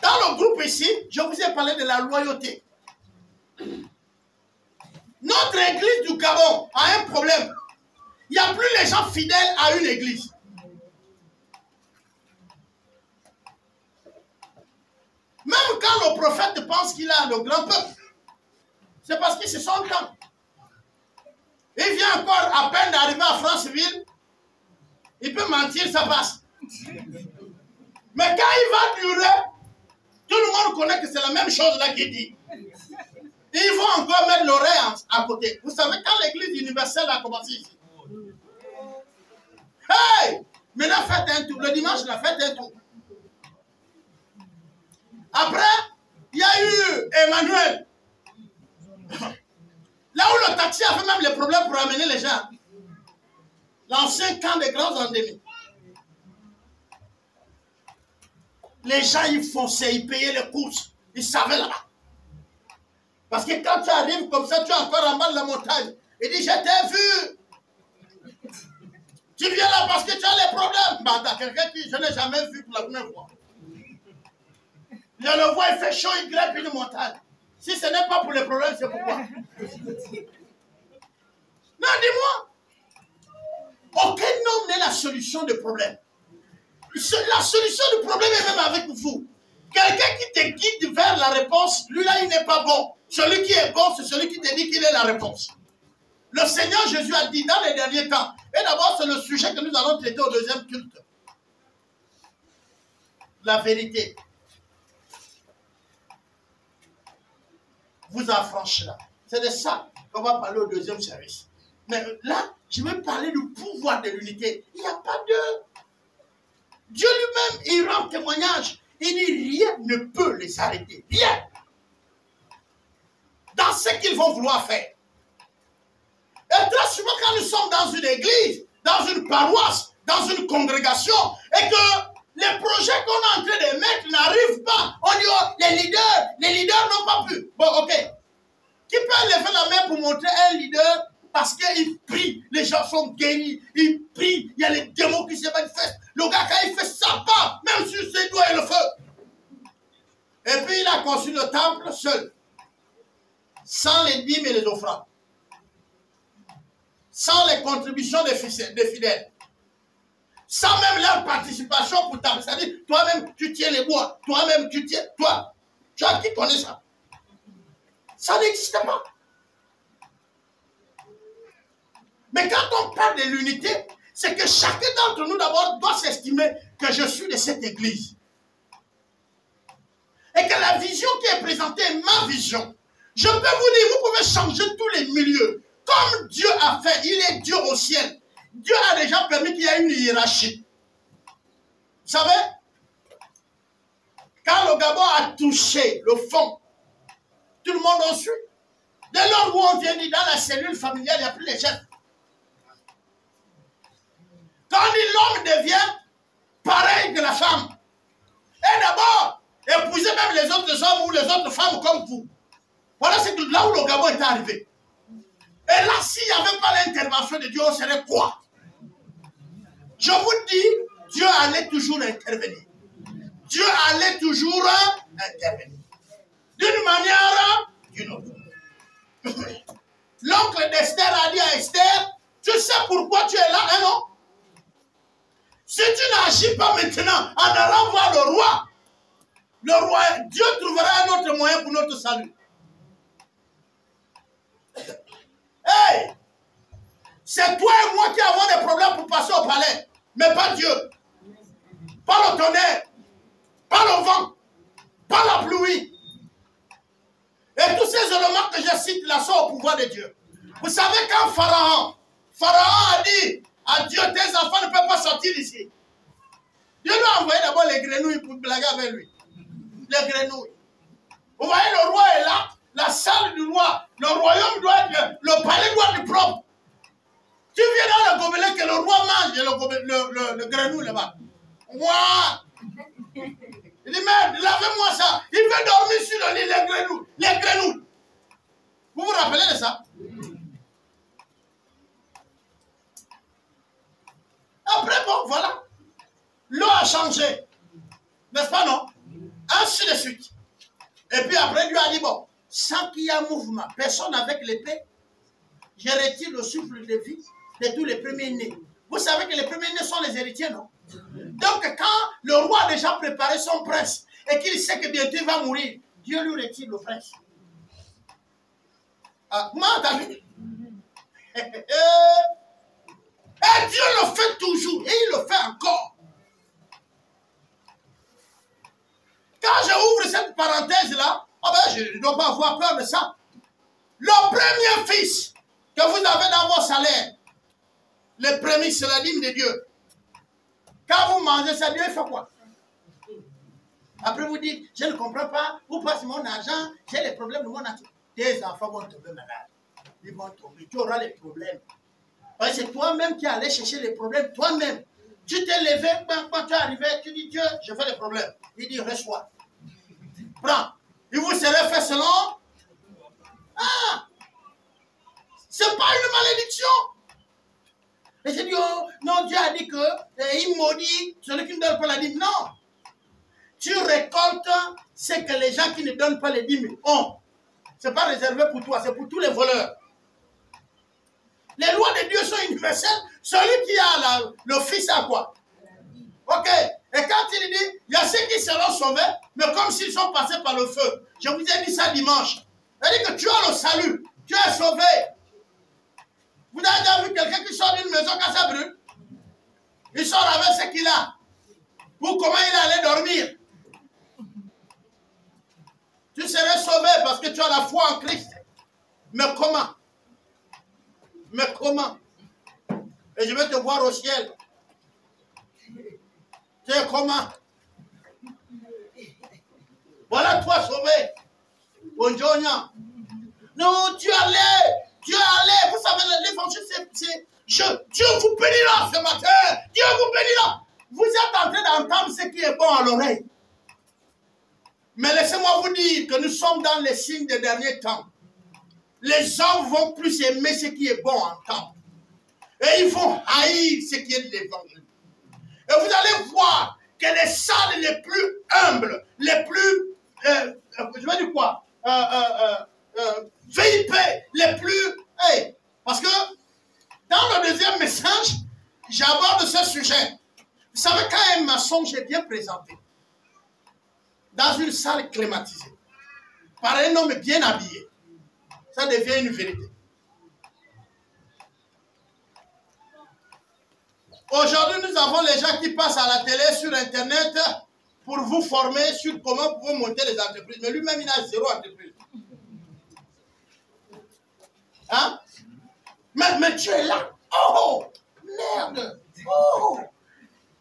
Dans le groupe ici, je vous ai parlé de la loyauté. Notre église du Gabon a un problème. Il n'y a plus les gens fidèles à une église. Même quand le prophète pense qu'il a le grand peuple, c'est parce que c'est son temps. Il vient encore à peine d'arriver à Franceville, il peut mentir, ça passe. Mais quand il va durer, tout le monde connaît que c'est la même chose là qu'il dit. Ils vont encore mettre l'oreille à côté. Vous savez, quand l'église universelle a commencé ici, hey! Maintenant faites un tour. Le dimanche, la fête un tour. Après, il y a eu Emmanuel. Là où le taxi a fait même les problèmes pour amener les gens. L'ancien camp des grands endémiques. Les gens, ils fonçaient, ils payaient les courses. Ils savaient là-bas. Parce que quand tu arrives comme ça, tu es encore en bas de la montagne. Il dit, je t'ai vu. Tu viens là parce que tu as les problèmes. Bah, t'as quelqu'un qui je n'ai jamais vu pour la première fois. Je le vois, il fait chaud, il grimpe une montagne. Si ce n'est pas pour les problèmes, c'est pourquoi? Non, dis-moi. Aucun homme n'est la solution du problème. La solution du problème est même avec vous. Quelqu'un qui te guide vers la réponse, lui-là, il n'est pas bon. Celui qui est bon, c'est celui qui te dit qu'il est la réponse. Le Seigneur Jésus a dit dans les derniers temps, et d'abord c'est le sujet que nous allons traiter au deuxième culte. La vérité vous affranchira. C'est de ça qu'on va parler au deuxième service. Mais là, je vais parler du pouvoir de l'unité. Il n'y a pas de... Dieu lui-même, il rend témoignage. Il dit rien ne peut les arrêter. Rien. Dans ce qu'ils vont vouloir faire. Et très souvent, quand nous sommes dans une église, dans une paroisse, dans une congrégation, et que les projets qu'on est en train de mettre n'arrivent pas, on dit, oh, les leaders n'ont pas pu. Bon, ok. Qui peut lever la main pour montrer un leader parce qu'il prie, les gens sont guéris, il prie, il y a les démons qui se manifestent. Le gars, quand il fait ça, pas, même sur ses doigts et le feu. Et puis, il a construit le temple seul, sans les dîmes et les offrandes. Sans les contributions des fidèles, sans même leur participation pour ta. C'est-à-dire, toi-même, tu tiens les bois, toi-même, tu Tu as qui connaît ça? Ça n'existe pas. Mais quand on parle de l'unité, c'est que chacun d'entre nous d'abord doit s'estimer que je suis de cette église. Et que la vision qui est présentée est ma vision. Je peux vous dire, vous pouvez changer tous les milieux. Comme Dieu a fait, il est Dieu au ciel. Dieu a déjà permis qu'il y ait une hiérarchie. Vous savez, quand le Gabon a touché le fond, tout le monde en suit. Dès lors où on vient dire dans la cellule familiale, il n'y a plus les chefs. Quand l'homme devient pareil que la femme, et d'abord, épouser même les autres hommes ou les autres femmes comme vous. Voilà, c'est là où le Gabon est arrivé. Et là, s'il n'y avait pas l'intervention de Dieu, on serait quoi? Je vous dis, Dieu allait toujours intervenir. Dieu allait toujours intervenir. D'une manière ou d'une autre. L'oncle d'Esther a dit à Esther, tu sais pourquoi tu es là, hein, non? Si tu n'agis pas maintenant en allant voir le roi, Dieu trouvera un autre moyen pour notre salut. Hey! C'est toi et moi qui avons des problèmes pour passer au palais, mais pas Dieu. Pas le tonnerre, pas le vent, pas la pluie. Et tous ces éléments que je cite là sont au pouvoir de Dieu. Vous savez quand Pharaon a dit à Dieu, tes enfants ne peuvent pas sortir d'ici. Dieu lui a envoyé d'abord les grenouilles pour blaguer avec lui. Les grenouilles. Vous voyez, le roi est là, la salle du roi, le royaume doit être, le palais doit être propre. Tu viens dans le gobelet que le roi mange et le grenouille là-bas. Moi, il dit, mais lavez-moi ça. Il veut dormir sur le lit, les grenouilles. Vous vous rappelez de ça? Après, bon, voilà. L'eau a changé. N'est-ce pas, non? Ainsi de suite. Et puis après, Dieu a dit, bon, sans qu'il y ait mouvement, personne avec l'épée, je retire le souffle de vie de tous les premiers-nés. Vous savez que les premiers-nés sont les héritiers, non? Donc, quand le roi a déjà préparé son prince et qu'il sait que bientôt il va mourir, Dieu lui retire le prince. Ah, comment t'as vu? Et Dieu le fait toujours et il le fait encore. Quand j'ouvre cette parenthèse-là, oh ben, je ne dois pas avoir peur de ça. Le premier fils que vous avez dans vos salaires, le premier, c'est la dîme de Dieu. Quand vous mangez ça, Dieu fait quoi? Après vous dites, je ne comprends pas, où passe mon argent, j'ai les problèmes de mon argent. Tes enfants vont tomber malades. Ils vont tomber, tu auras les problèmes. Parce que c'est toi-même qui allais chercher les problèmes, toi-même. Tu t'es levé, quand tu es arrivé, tu dis, Dieu, je fais les problèmes. Il dit, reçois. Prends. Il vous serait fait selon. Ah! C'est pas une malédiction. Et j'ai dit, oh, non, Dieu a dit que il maudit celui qui ne donne pas la dîme. Non. Tu récoltes ce que les gens qui ne donnent pas les dîmes ont. Ce n'est pas réservé pour toi, c'est pour tous les voleurs. Les lois de Dieu sont universelles. Celui qui a le fils a quoi? Ok. Et quand il dit, il y a ceux qui seront sauvés, mais comme s'ils sont passés par le feu. Je vous ai dit ça dimanche. C'est-à-dire que tu as le salut. Tu es sauvé. Vous avez déjà vu quelqu'un qui sort d'une maison quand ça brûle? Il sort avec ce qu'il a. Ou comment il allait dormir. Tu serais sauvé parce que tu as la foi en Christ. Mais comment? Mais comment? Et je vais te voir au ciel. Tu es comment? Voilà toi sauvé. Bonjour. Non, tu allais. Vous savez, l'évangile, c'est Dieu vous bénira ce matin. Dieu vous bénira. Vous êtes en train d'entendre ce qui est bon à l'oreille. Mais laissez-moi vous dire que nous sommes dans les signes des derniers temps. Les hommes vont plus aimer ce qui est bon à entendre. Et ils vont haïr ce qui est de l'évangile. Et vous allez voir que les salles les plus humbles, les plus, je vais dire quoi, VIP, les plus, hey, parce que dans le deuxième message, j'aborde ce sujet. Vous savez, quand un mensonge est bien présenté, dans une salle climatisée, par un homme bien habillé, ça devient une vérité. Aujourd'hui, nous avons les gens qui passent à la télé, sur Internet, pour vous former sur comment vous monter les entreprises. Mais lui-même, il a 0 entreprise. Hein? Mais tu es là. Oh, merde. Oh.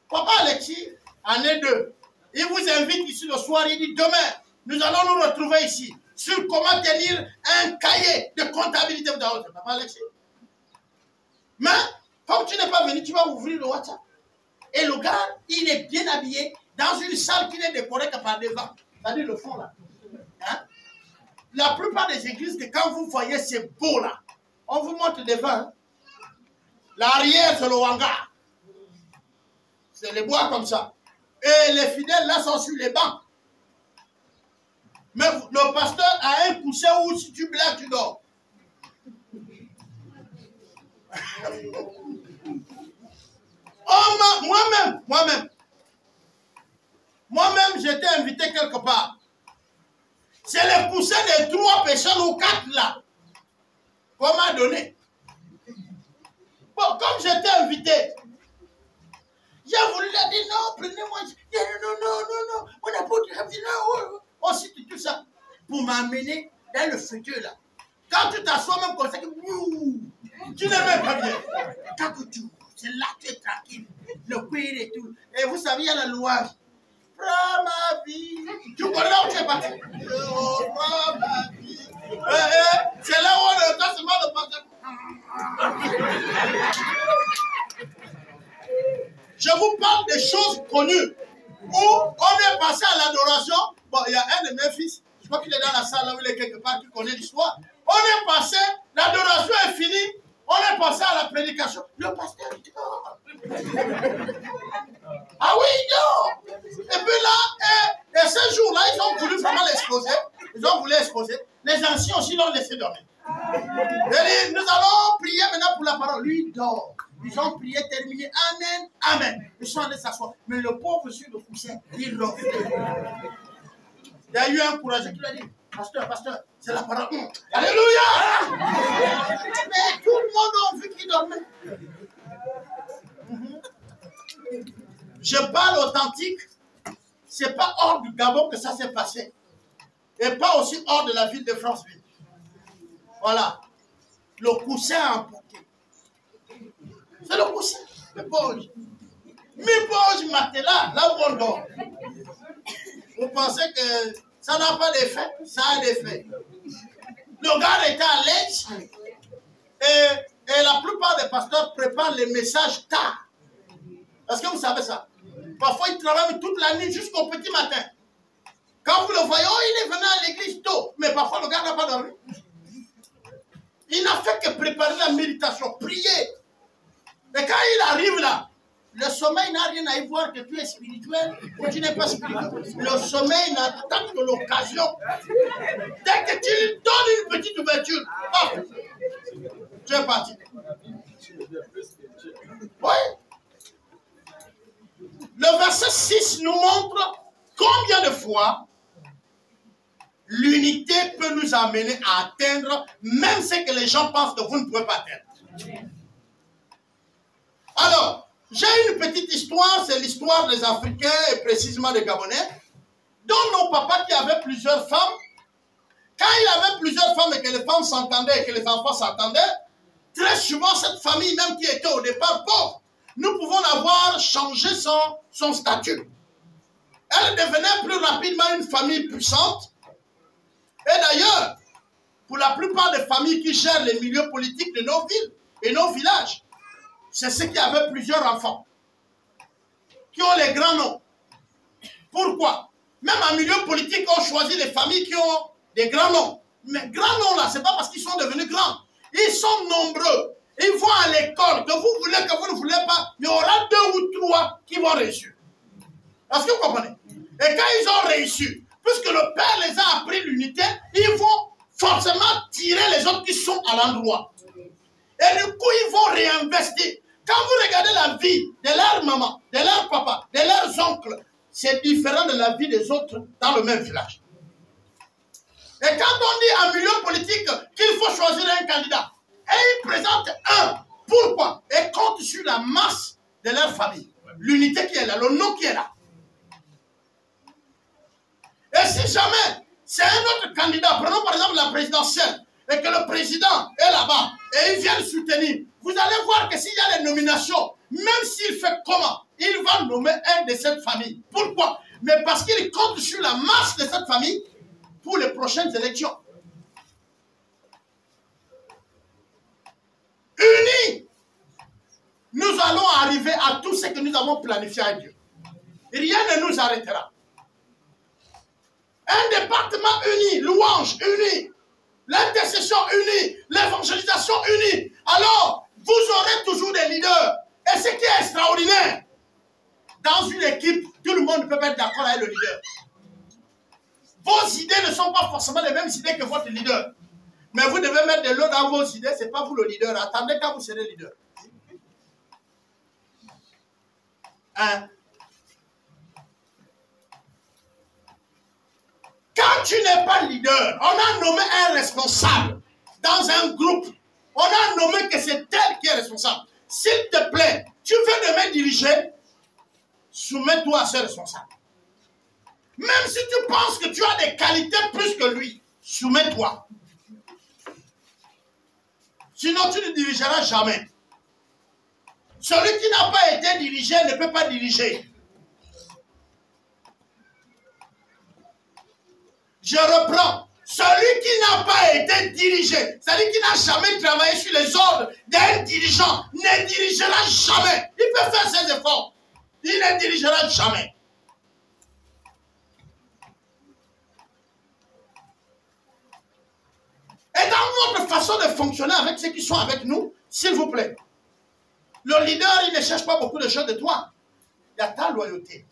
Papa Alexis, année 2, il vous invite ici le soir, il dit demain, nous allons nous retrouver ici sur comment tenir un cahier de comptabilité. Papa Alexis. Mais, comme tu n'es pas venu, tu vas ouvrir le WhatsApp. Et le gars, il est bien habillé dans une salle qui n'est décorée que par devant. C'est-à-dire le fond là. Hein? La plupart des églises, que quand vous voyez ces beaux là, on vous montre devant. Hein? L'arrière, c'est le hangar. C'est les bois comme ça. Et les fidèles là sont sur les bancs. Mais le pasteur a un coussin où si tu blagues, tu dors. Oh, moi-même, j'étais invité quelque part. C'est le coussin des 3 personnes ou 4 là qu'on m'a donné. Bon, comme j'étais invité, j'ai voulu leur dire non, prenez-moi. Non, on n'a pas dit non, on cite tout ça pour m'amener dans le futur là. Quand tu t'assois même comme ça, tu n'es même pas bien. Quand tu c'est là que tu es tranquille. Le cuir et tout. Et vous savez, il y a la louange. Prends ma vie. Tu connais là où tu es parti? Prends ma vie. C'est là où on entend seulement le pasteur. Je vous parle des choses connues. Où on est passé à l'adoration. Bon, il y a un de mes fils. Je crois qu'il est dans la salle là où il est quelque part, qui connaît l'histoire. On est passé, l'adoration est finie. On est passé à la prédication. Le pasteur dit ah oui, non. Et puis là, et ce jour-là, ils ont voulu vraiment l'exposer. Ils ont voulu exposer. Les anciens aussi l'ont laissé dormir. Et nous allons prier maintenant pour la parole. Lui, il dort. Ils ont prié, terminé. Amen, amen. Ils sont allés s'asseoir. Mais le pauvre sur le coussin, il ronfle. Il y a eu un courageux qui lui a dit, pasteur, c'est la parole. Alléluia! Mais tout le monde a vu qu'il dormait. Je parle authentique. C'est pas hors du Gabon que ça s'est passé. Et pas aussi hors de la ville de Franceville. Voilà. Le coussin emporté. C'est le coussin. Le poche. Mais poche matelas, là où on dort. Vous pensez que ça n'a pas d'effet? Ça a d'effet. Le gars était à l'aise. Et la plupart des pasteurs préparent les messages tard. Est-ce que vous savez ça? Parfois, ils travaillent toute la nuit jusqu'au petit matin. Quand vous le voyez, oh, il est venu à l'église tôt. Mais parfois, le gars n'a pas dormi. Il n'a fait que préparer la méditation, prier. Et quand il arrive là, le sommeil n'a rien à y voir que tu es spirituel ou tu n'es pas spirituel. Le sommeil n'attend que l'occasion. Dès que tu lui donnes une petite ouverture, hop, tu es parti. Oui. Le verset 6 nous montre combien de fois l'unité peut nous amener à atteindre même ce que les gens pensent que vous ne pouvez pas atteindre. Alors, j'ai une petite histoire, c'est l'histoire des Africains et précisément des Gabonais, dont nos papas qui avaient plusieurs femmes, quand il avait plusieurs femmes et que les femmes s'entendaient et que les enfants s'entendaient, très souvent cette famille même qui était au départ pauvre, nous pouvons avoir changé son statut. Elle devenait plus rapidement une famille puissante. Et d'ailleurs, pour la plupart des familles qui gèrent les milieux politiques de nos villes et nos villages, c'est ceux qui avaient plusieurs enfants, qui ont les grands noms. Pourquoi? Même en milieu politique, on choisit les familles qui ont des grands noms. Mais grands noms là, c'est pas parce qu'ils sont devenus grands. Ils sont nombreux. Ils vont à l'école, que vous voulez, que vous ne voulez pas, il y aura 2 ou 3 qui vont réussir. Est-ce que vous comprenez? Et quand ils ont réussi, puisque le Père les a appris l'unité, ils vont forcément tirer les autres qui sont à l'endroit. Et du coup, ils vont réinvestir. Quand vous regardez la vie de leur maman, de leur papa, de leurs oncles, c'est différent de la vie des autres dans le même village. Et quand on dit en milieu politique qu'il faut choisir un candidat, et ils présentent un, pourquoi? Et comptent sur la masse de leur famille. L'unité qui est là, le nom qui est là. Et si jamais c'est un autre candidat, prenons par exemple la présidentielle, et que le président est là-bas, et il vient le soutenir, vous allez voir que s'il y a les nominations, même s'il fait comment, il va nommer un de cette famille. Pourquoi? Mais parce qu'il compte sur la masse de cette famille pour les prochaines élections. Unis, nous allons arriver à tout ce que nous avons planifié à Dieu. Rien ne nous arrêtera. Un département uni, louange unie, l'intercession unie, l'évangélisation unie. Alors, vous aurez toujours des leaders. Et ce qui est extraordinaire, dans une équipe, tout le monde ne peut pas être d'accord avec le leader. Vos idées ne sont pas forcément les mêmes idées que votre leader. Mais vous devez mettre de l'eau dans vos idées, ce n'est pas vous le leader. Attendez quand vous serez leader. Hein? Quand tu n'es pas leader, on a nommé un responsable dans un groupe. On a nommé que c'est tel qui est responsable. S'il te plaît, tu veux demain diriger, soumets-toi à ce responsable. Même si tu penses que tu as des qualités plus que lui, soumets-toi. Sinon, tu ne dirigeras jamais. Celui qui n'a pas été dirigé ne peut pas diriger. Je reprends. Celui qui n'a pas été dirigé, celui qui n'a jamais travaillé sur les ordres d'un dirigeant, ne dirigera jamais. Il peut faire ses efforts. Il ne dirigera jamais. Et dans votre façon de fonctionner avec ceux qui sont avec nous, s'il vous plaît, le leader, il ne cherche pas beaucoup de choses de toi. Il y a ta loyauté.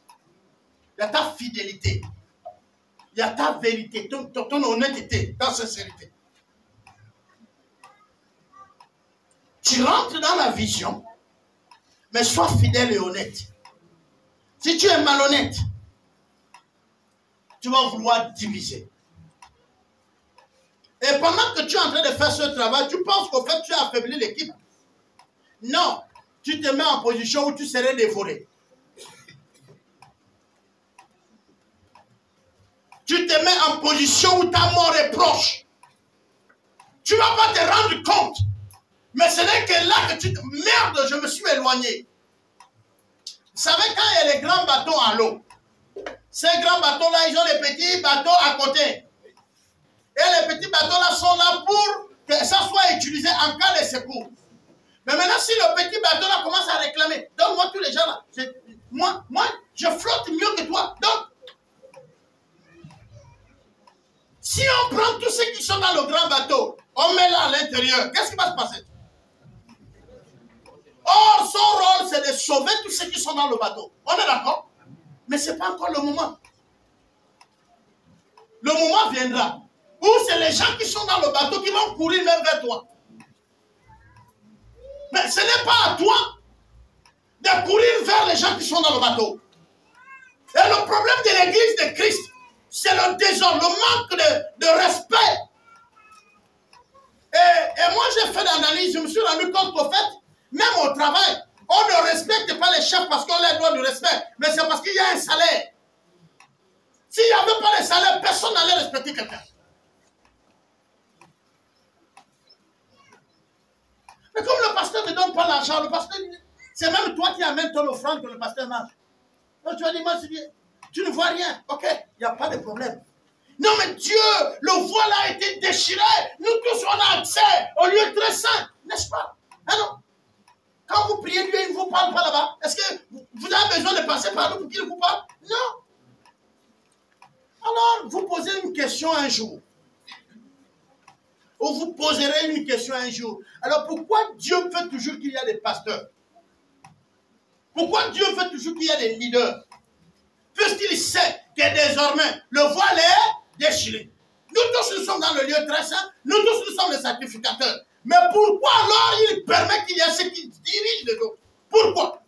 Il y a ta fidélité. Il y a ta vérité, ton honnêteté, ta sincérité. Tu rentres dans la vision, mais sois fidèle et honnête. Si tu es malhonnête, tu vas vouloir diviser. Et pendant que tu es en train de faire ce travail, tu penses qu'au fait tu as affaibli l'équipe. Non, tu te mets en position où tu serais dévoré. Tu te mets en position où ta mort est proche. Tu ne vas pas te rendre compte. Mais ce n'est que là que tu te... Merde, je me suis éloigné. Vous savez, quand il y a les grands bateaux à l'eau, ces grands bateaux-là, ils ont les petits bateaux à côté. Et les petits bateaux-là sont là pour que ça soit utilisé en cas de secours. Mais maintenant, si le petit bateau-là commence à réclamer, donne-moi tous les gens là. Moi, je flotte mieux que toi. Donc, si on prend tous ceux qui sont dans le grand bateau, on met là à l'intérieur, qu'est-ce qui va se passer? Or, son rôle, c'est de sauver tous ceux qui sont dans le bateau. On est d'accord? Mais ce n'est pas encore le moment. Le moment viendra où c'est les gens qui sont dans le bateau qui vont courir même vers toi. Mais ce n'est pas à toi de courir vers les gens qui sont dans le bateau. Et le problème de l'église de Christ, c'est le désordre, le manque de respect. Et moi, j'ai fait l'analyse, je me suis rendu compte qu'au fait, même au travail, on ne respecte pas les chefs parce qu'on leur doit du respect, mais c'est parce qu'il y a un salaire. S'il n'y avait pas de salaire, personne n'allait respecter quelqu'un. Mais comme le pasteur ne donne pas l'argent, le pasteur, c'est même toi qui amènes ton offrande que le pasteur mange. Donc tu vas dire, moi, tu ne vois rien. Ok, il n'y a pas de problème. Non, mais Dieu, le voile a été déchiré. Nous tous, on a accès au lieu très saint. N'est-ce pas? Ah non. Quand vous priez, Dieu, il ne vous parle pas là-bas. Est-ce que vous avez besoin de passer par nous pour qu'il vous parle? Non. Alors, vous posez une question un jour. Ou vous poserez une question un jour. Alors, pourquoi Dieu veut toujours qu'il y ait des pasteurs? Pourquoi Dieu veut toujours qu'il y ait des leaders? Puisqu'il sait que désormais, le voile est déchiré. Nous tous, nous sommes dans le lieu très saint. Nous tous, nous sommes les sacrificateurs. Mais pourquoi alors il permet qu'il y ait ceux qui dirigent les autres? Pourquoi?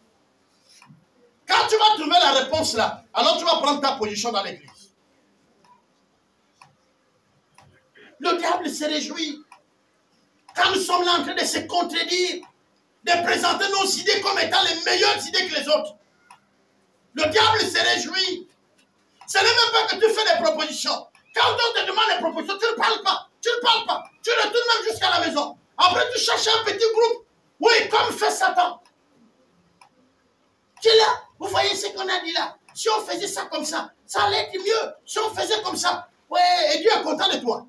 Quand tu vas trouver la réponse là, alors tu vas prendre ta position dans l'église. Le diable se réjouit. Quand nous sommes là en train de se contredire, de présenter nos idées comme étant les meilleures idées que les autres. Le diable se réjouit. Ce n'est même pas que tu fais des propositions. Quand on te demande des propositions, tu ne parles pas. Tu ne parles pas. Tu retournes même jusqu'à la maison. Après, tu cherches un petit groupe. Oui, comme fait Satan. Tu es là. Vous voyez ce qu'on a dit là. Si on faisait ça comme ça, ça allait être mieux. Si on faisait comme ça. Ouais, et Dieu est content de toi.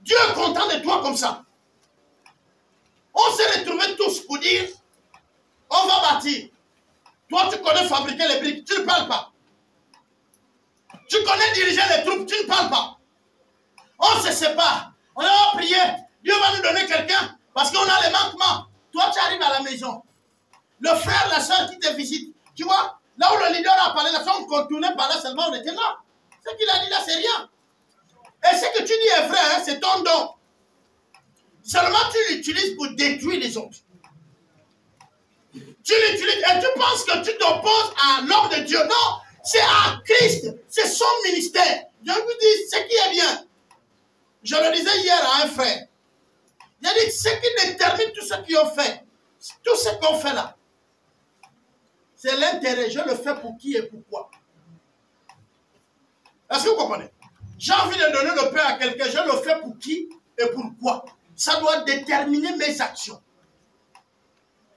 Dieu est content de toi comme ça. On s'est retrouvés tous pour dire, on va bâtir. Toi, tu connais fabriquer les briques, tu ne parles pas. Tu connais diriger les troupes, tu ne parles pas. On se sépare. On va prier. Dieu va nous donner quelqu'un parce qu'on a les manquements. Toi, tu arrives à la maison. Le frère, la soeur qui te visite. Tu vois, là où le leader a parlé, la soeur, on contournait par là seulement, on était là. Ce qu'il a dit là, c'est rien. Et ce que tu dis est vrai, hein, c'est ton don. Seulement, tu l'utilises pour détruire les autres. Tu l'utilises et tu penses que tu t'opposes à l'homme de Dieu. Non, c'est à Christ. C'est son ministère. Je vous dis ce qui est bien. Je le disais hier à un frère. Il a dit ce qui détermine tout ce qu'ils ont fait. Tout ce qu'on fait là. C'est l'intérêt. Je le fais pour qui et pourquoi. Est-ce que vous comprenez? J'ai envie de donner le pain à quelqu'un. Je le fais pour qui et pourquoi. Ça doit déterminer mes actions.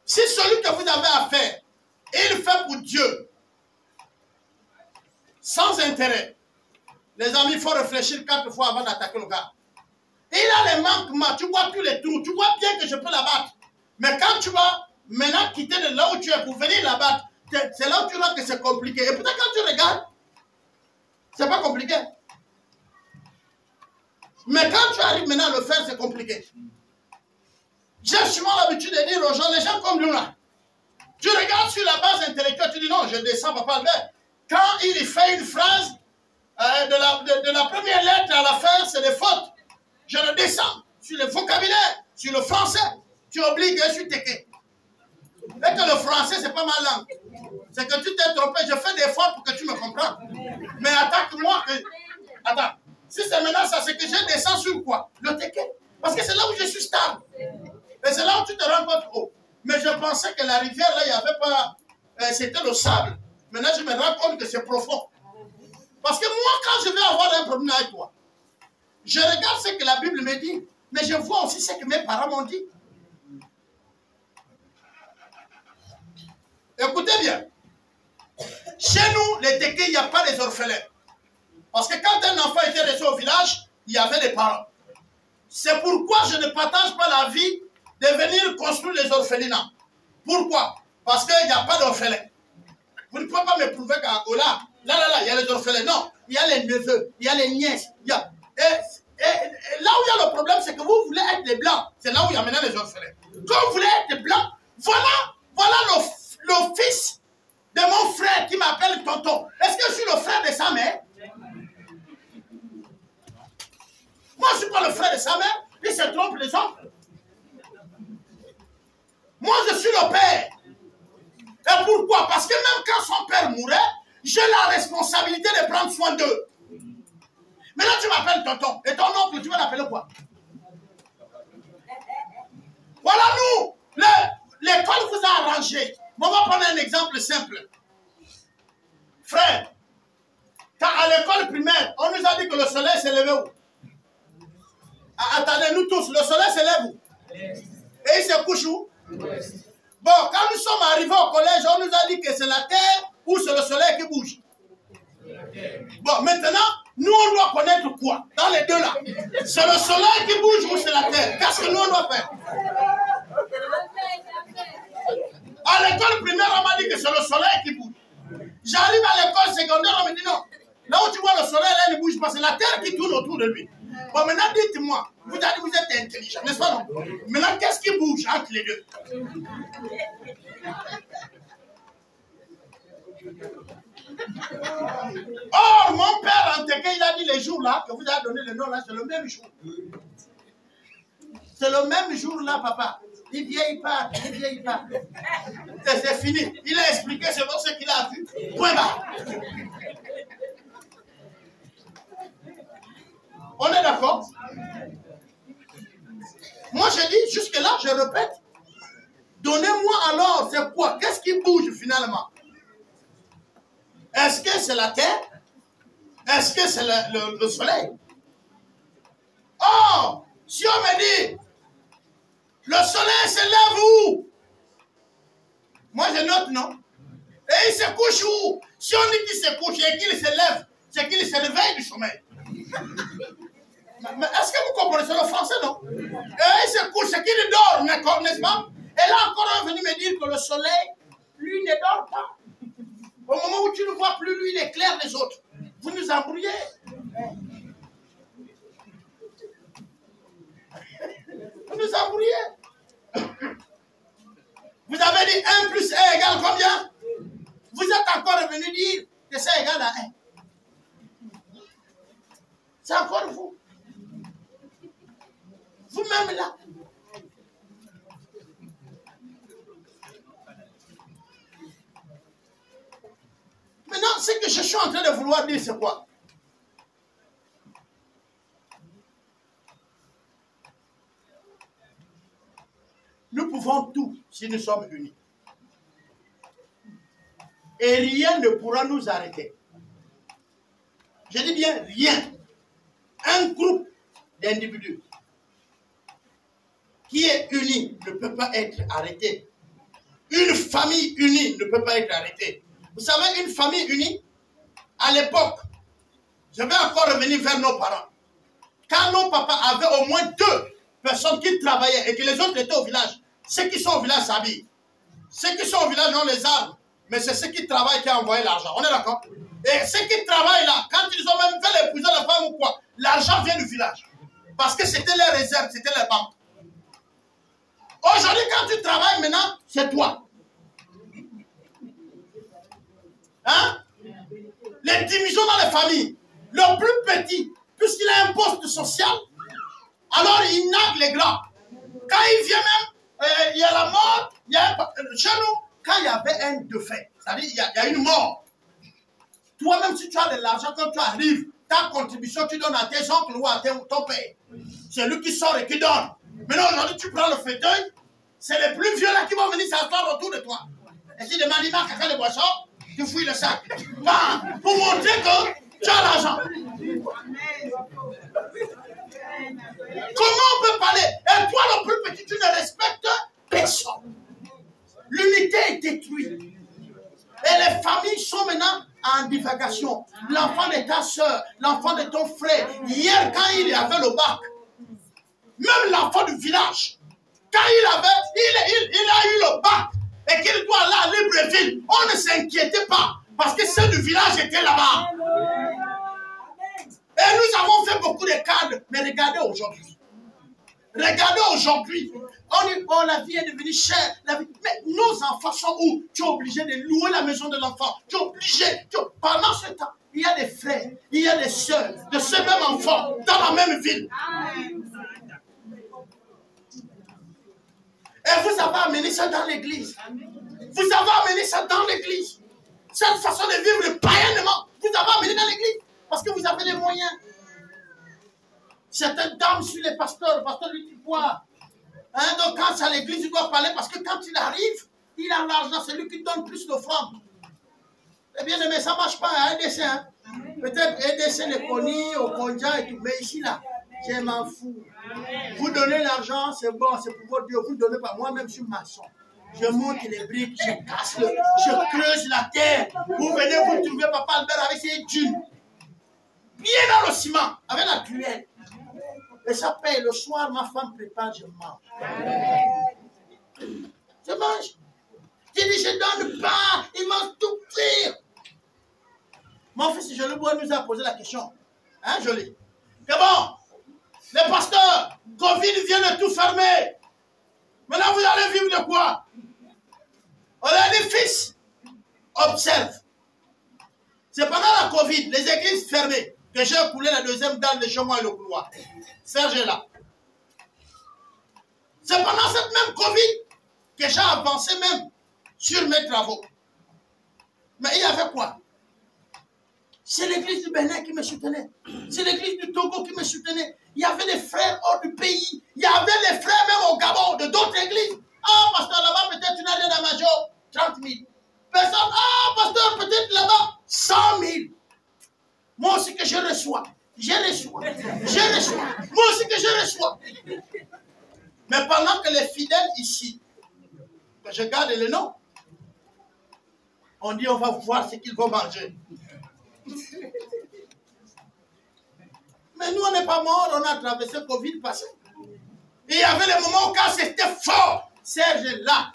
Si celui que vous avez à faire, il fait pour Dieu, sans intérêt, les amis, il faut réfléchir 4 fois avant d'attaquer le gars. Il a les manquements, tu vois tous les trous, tu vois bien que je peux l'abattre. Mais quand tu vas maintenant quitter de là où tu es pour venir l'abattre, c'est là où tu vois que c'est compliqué. Et peut-être quand tu regardes, c'est pas compliqué. Mais quand tu arrives maintenant à le faire, c'est compliqué. J'ai souvent l'habitude de dire aux gens, les gens comme nous là, tu regardes sur la base intellectuelle, tu dis non, je descends, papa Albert. Quand il fait une phrase, de la première lettre à la fin, c'est des fautes. Je le descends sur le vocabulaire, sur le français. Tu obligues, je suis tequé. Et que le français, c'est pas ma langue. C'est que tu t'es trompé. Je fais des efforts pour que tu me comprennes. Mais attaque-moi. Attends. Si c'est maintenant ça, c'est que je descends sur quoi? Le tequé. Parce que c'est là où je suis stable. Et c'est là où tu te rends compte. Oh. Mais je pensais que la rivière, là, il n'y avait pas... c'était le sable. Maintenant, je me rends compte que c'est profond. Parce que moi, quand je vais avoir un problème avec toi, je regarde ce que la Bible me dit, mais je vois aussi ce que mes parents m'ont dit. Écoutez bien. Chez nous, les Tékés, il n'y a pas les orphelins. Parce que quand un enfant était resté au village, il y avait des parents. C'est pourquoi je ne partage pas la vie de venir construire les orphelinats. Pourquoi? Parce qu'il n'y a pas d'orphelins. Vous ne pouvez pas me prouver qu'à Angola, là, il y a les orphelins. Non, il y a les neveux, il y a les nièces. Et là où il y a le problème, c'est que vous voulez être des blancs. C'est là où il y a maintenant les orphelins. Quand vous voulez être des blancs, voilà le fils de mon frère qui m'appelle tonton. Est-ce que je suis le frère de sa mère? Moi, je ne suis pas le frère de sa mère. Il se trompe les autres. Moi, je suis le père. Et pourquoi? Parce que même quand son père mourait, j'ai la responsabilité de prendre soin d'eux. Maintenant, tu m'appelles tonton. Et ton oncle, tu vas l'appeler quoi? Voilà, nous, l'école vous a arrangé. On va prendre un exemple simple. Frère, quand à l'école primaire, on nous a dit que le soleil s'est levé où? Attendez, nous tous, le soleil se lève où? Et il se couche où? Bon, quand nous sommes arrivés au collège, on nous a dit que c'est la terre ou c'est le soleil qui bouge. Bon, maintenant, nous on doit connaître quoi? Dans les deux là. C'est le soleil qui bouge ou c'est la terre? Qu'est-ce que nous on doit faire? À l'école primaire, on m'a dit que c'est le soleil qui bouge. J'arrive à l'école secondaire, on me dit non. Là où tu vois le soleil, là, il ne bouge pas. C'est la terre qui tourne autour de lui. Bon, maintenant, dites-moi, vous êtes intelligent, n'est-ce pas non? Maintenant, qu'est-ce qui bouge entre les deux? Or, mon père, en tout cas, il a dit les jours là, que vous avez donné le nom là, c'est le même jour. C'est le même jour là, papa. Il vieillit pas, il vieillit pas. C'est fini. Il a expliqué selon ce qu'il a vu. Point barre. On est d'accord? je répète. Donnez-moi alors, c'est quoi? Qu'est-ce qui bouge finalement? Est-ce que c'est la terre? Est-ce que c'est le soleil? Oh, si on me dit, le soleil se lève où? Moi je note, non? Et il se couche où? Si on dit qu'il se couche et qu'il se lève, c'est qu'il se réveille du sommeil. Mais est-ce que vous comprenez le français, non? Et il se couche, c'est qu'il dort, n'est-ce pas? Et là encore, on est venu me dire que le soleil, lui, ne dort pas. Au moment où tu ne vois plus, lui, il éclaire les autres. Vous nous embrouillez. Vous nous embrouillez. Vous avez dit 1 plus 1 égale combien? Vous êtes encore revenu dire que c'est égal à 1. C'est encore vous. Vous-même là. Maintenant, ce que je suis en train de vouloir dire, c'est quoi? Nous pouvons tout si nous sommes unis. Et rien ne pourra nous arrêter. Je dis bien rien. Un groupe d'individus qui est uni ne peut pas être arrêté. Une famille unie ne peut pas être arrêtée. Vous savez, une famille unie, à l'époque, je vais encore revenir vers nos parents. Quand nos papas avaient au moins 2 personnes qui travaillaient et que les autres étaient au village, ceux qui sont au village s'habillent. Ceux qui sont au village ont les armes, mais c'est ceux qui travaillent qui ont envoyé l'argent. On est d'accord? Et ceux qui travaillent là, quand ils ont même fait l'épouser la femme ou quoi, l'argent vient du village. Parce que c'était les réserves, c'était les banques. Aujourd'hui, quand tu travailles maintenant, c'est toi. Hein? Les divisions dans les familles. Le plus petit, puisqu'il a un poste social, alors il nague les grands. Quand il vient même, il y a la mort, il y a chez nous, quand il y avait un défunt, c'est-à-dire il y a une mort. Toi-même, si tu as de l'argent, quand tu arrives, ta contribution, tu donnes à tes oncles ou à ton père. C'est lui qui sort et qui donne. Maintenant, aujourd'hui, tu prends le fauteuil, c'est les plus vieux là qui vont venir s'asseoir autour de toi. Et si demande, il marque à des boissons, tu fouilles le sac. Bah, pour montrer que tu as l'argent. Comment on peut parler? Et toi, le plus petit, tu ne respectes personne. L'unité est détruite. Et les familles sont maintenant en divagation. L'enfant de ta soeur, l'enfant de ton frère. Hier, quand il avait le bac, même l'enfant du village, quand il a eu le bac et qu'il doit aller à Libreville, on ne s'inquiétait pas parce que ceux du village étaient là-bas. Et nous avons fait beaucoup de cadres, mais regardez aujourd'hui. Regardez aujourd'hui. On dit, oh, la vie est devenue chère. Mais nos enfants sont où? Tu es obligé de louer la maison de l'enfant. Tu es obligé. Pendant ce temps, il y a des frères, il y a des sœurs de ce même enfant dans la même ville. Et vous avez amené ça dans l'église. Vous avez amené ça dans l'église. Cette façon de vivre païennement, vous avez amené dans l'église. Parce que vous avez les moyens. Certaines dames sur les pasteurs, le pasteur lui dit quoi? Hein, donc quand c'est à l'église, il doit parler parce que quand il arrive, il a l'argent, c'est lui qui donne plus d'offrandes. Eh bien, mais ça ne marche pas à EDC. Hein? Peut-être EDC les connus, au Konja et tout, mais ici là, je m'en fous. Vous donnez l'argent, c'est bon, c'est pour votre Dieu. Vous ne donnez pas. Moi-même, je suis maçon. Je monte les briques, je casse je creuse la terre. Vous venez, vous trouvez Papa Albert avec ses dunes. Bien dans le ciment, avec la truelle. Et ça paye. Le soir, ma femme prépare, je mange. Je mange. Je dis, je donne pas. Il mange tout frire. Mon fils Joli Bois nous a posé la question. Hein, Joli? C'est bon. Les pasteurs, Covid vient de tout fermer. Maintenant, vous allez vivre de quoi? On a dit, fils, observe. C'est pendant la Covid, les églises fermées, que j'ai coulé la deuxième dalle de chez moi et le couloir. Serge est là. C'est pendant cette même Covid que j'ai avancé même sur mes travaux. Mais il y avait quoi? C'est l'église du Bénin qui me soutenait. C'est l'église du Togo qui me soutenait. Il y avait des frères hors du pays. Il y avait des frères même au Gabon, de d'autres églises. Ah, pasteur, là-bas, peut-être tu n'as rien à major, 30 000. Personne, ah, pasteur, peut-être là-bas, 100 000. Moi aussi que je reçois. Je reçois. Je reçois. Moi aussi que je reçois. Mais pendant que les fidèles ici, que je garde le nom, on dit on va voir ce qu'ils vont manger. Mais nous, on n'est pas morts, on a traversé le Covid passé. Et il y avait des moments où quand c'était fort, Serge est là.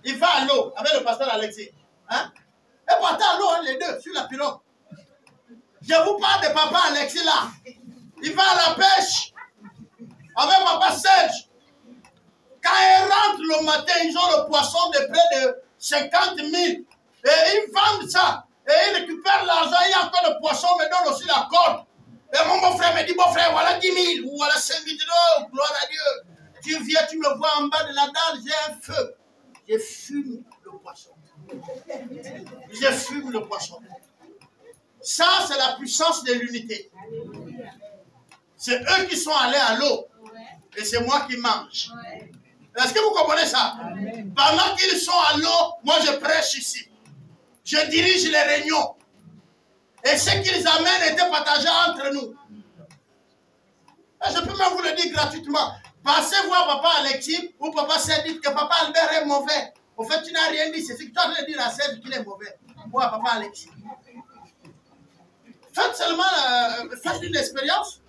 Il va à l'eau avec le pasteur Alexis. Hein? Et partait à l'eau, hein, les deux, sur la pirogue. Je vous parle de papa Alexis là. Il va à la pêche avec papa Serge. Quand ils rentrent le matin, ils ont le poisson de près de 50 000. Et ils vendent ça. Et ils récupèrent l'argent. Il y a encore le poisson, me donne aussi la corde. Et mon beau-frère me dit, bon frère, voilà 10 000. Ou voilà 5 000. Oh, gloire à Dieu. Tu viens, tu me vois en bas de la dalle, j'ai un feu. Je fume le poisson. Je fume le poisson. Ça, c'est la puissance de l'unité. C'est eux qui sont allés à l'eau. Et c'est moi qui mange. Est-ce que vous comprenez ça? Pendant qu'ils sont à l'eau, moi je prêche ici. Je dirige les réunions. Et ce qu'ils amènent était partagé entre nous. Et je peux même vous le dire gratuitement. Passez voir papa Alexis ou papa Serge, dites que papa Albert est mauvais. Au fait, tu n'as rien dit. C'est ce que tu as de dire à Serge qu'il est mauvais. Ou à papa Alexis. Faites seulement faites une expérience.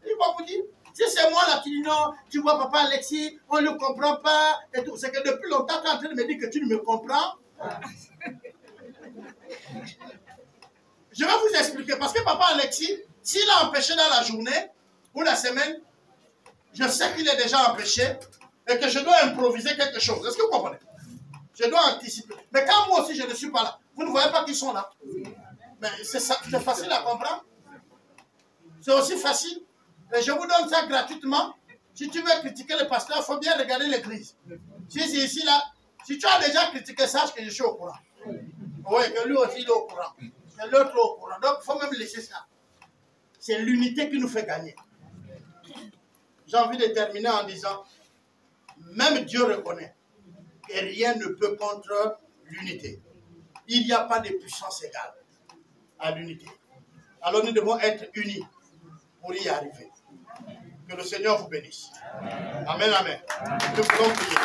Il va vous dire. Si c'est moi là qui dis non, tu vois papa Alexis, on ne le comprend pas. C'est que depuis longtemps, tu es en train de me dire que tu ne me comprends. Je vais vous expliquer. Parce que papa Alexis, s'il a empêché dans la journée ou la semaine, je sais qu'il est déjà empêché et que je dois improviser quelque chose. Est-ce que vous comprenez? Je dois anticiper. Mais quand moi aussi je ne suis pas là, vous ne voyez pas qu'ils sont là. Mais c'est facile à comprendre. C'est aussi facile. Et je vous donne ça gratuitement. Si tu veux critiquer le pasteur, il faut bien regarder l'église. Si c'est ici, là, si tu as déjà critiqué, sache que je suis au courant. Oui, que lui aussi il est au courant. Que l'autre est au courant. Donc, il faut même laisser ça. C'est l'unité qui nous fait gagner. J'ai envie de terminer en disant, même Dieu reconnaît que rien ne peut contre l'unité. Il n'y a pas de puissance égale à l'unité. Alors nous devons être unis pour y arriver. Que le Seigneur vous bénisse. Amen, amen. Nous pouvons prier.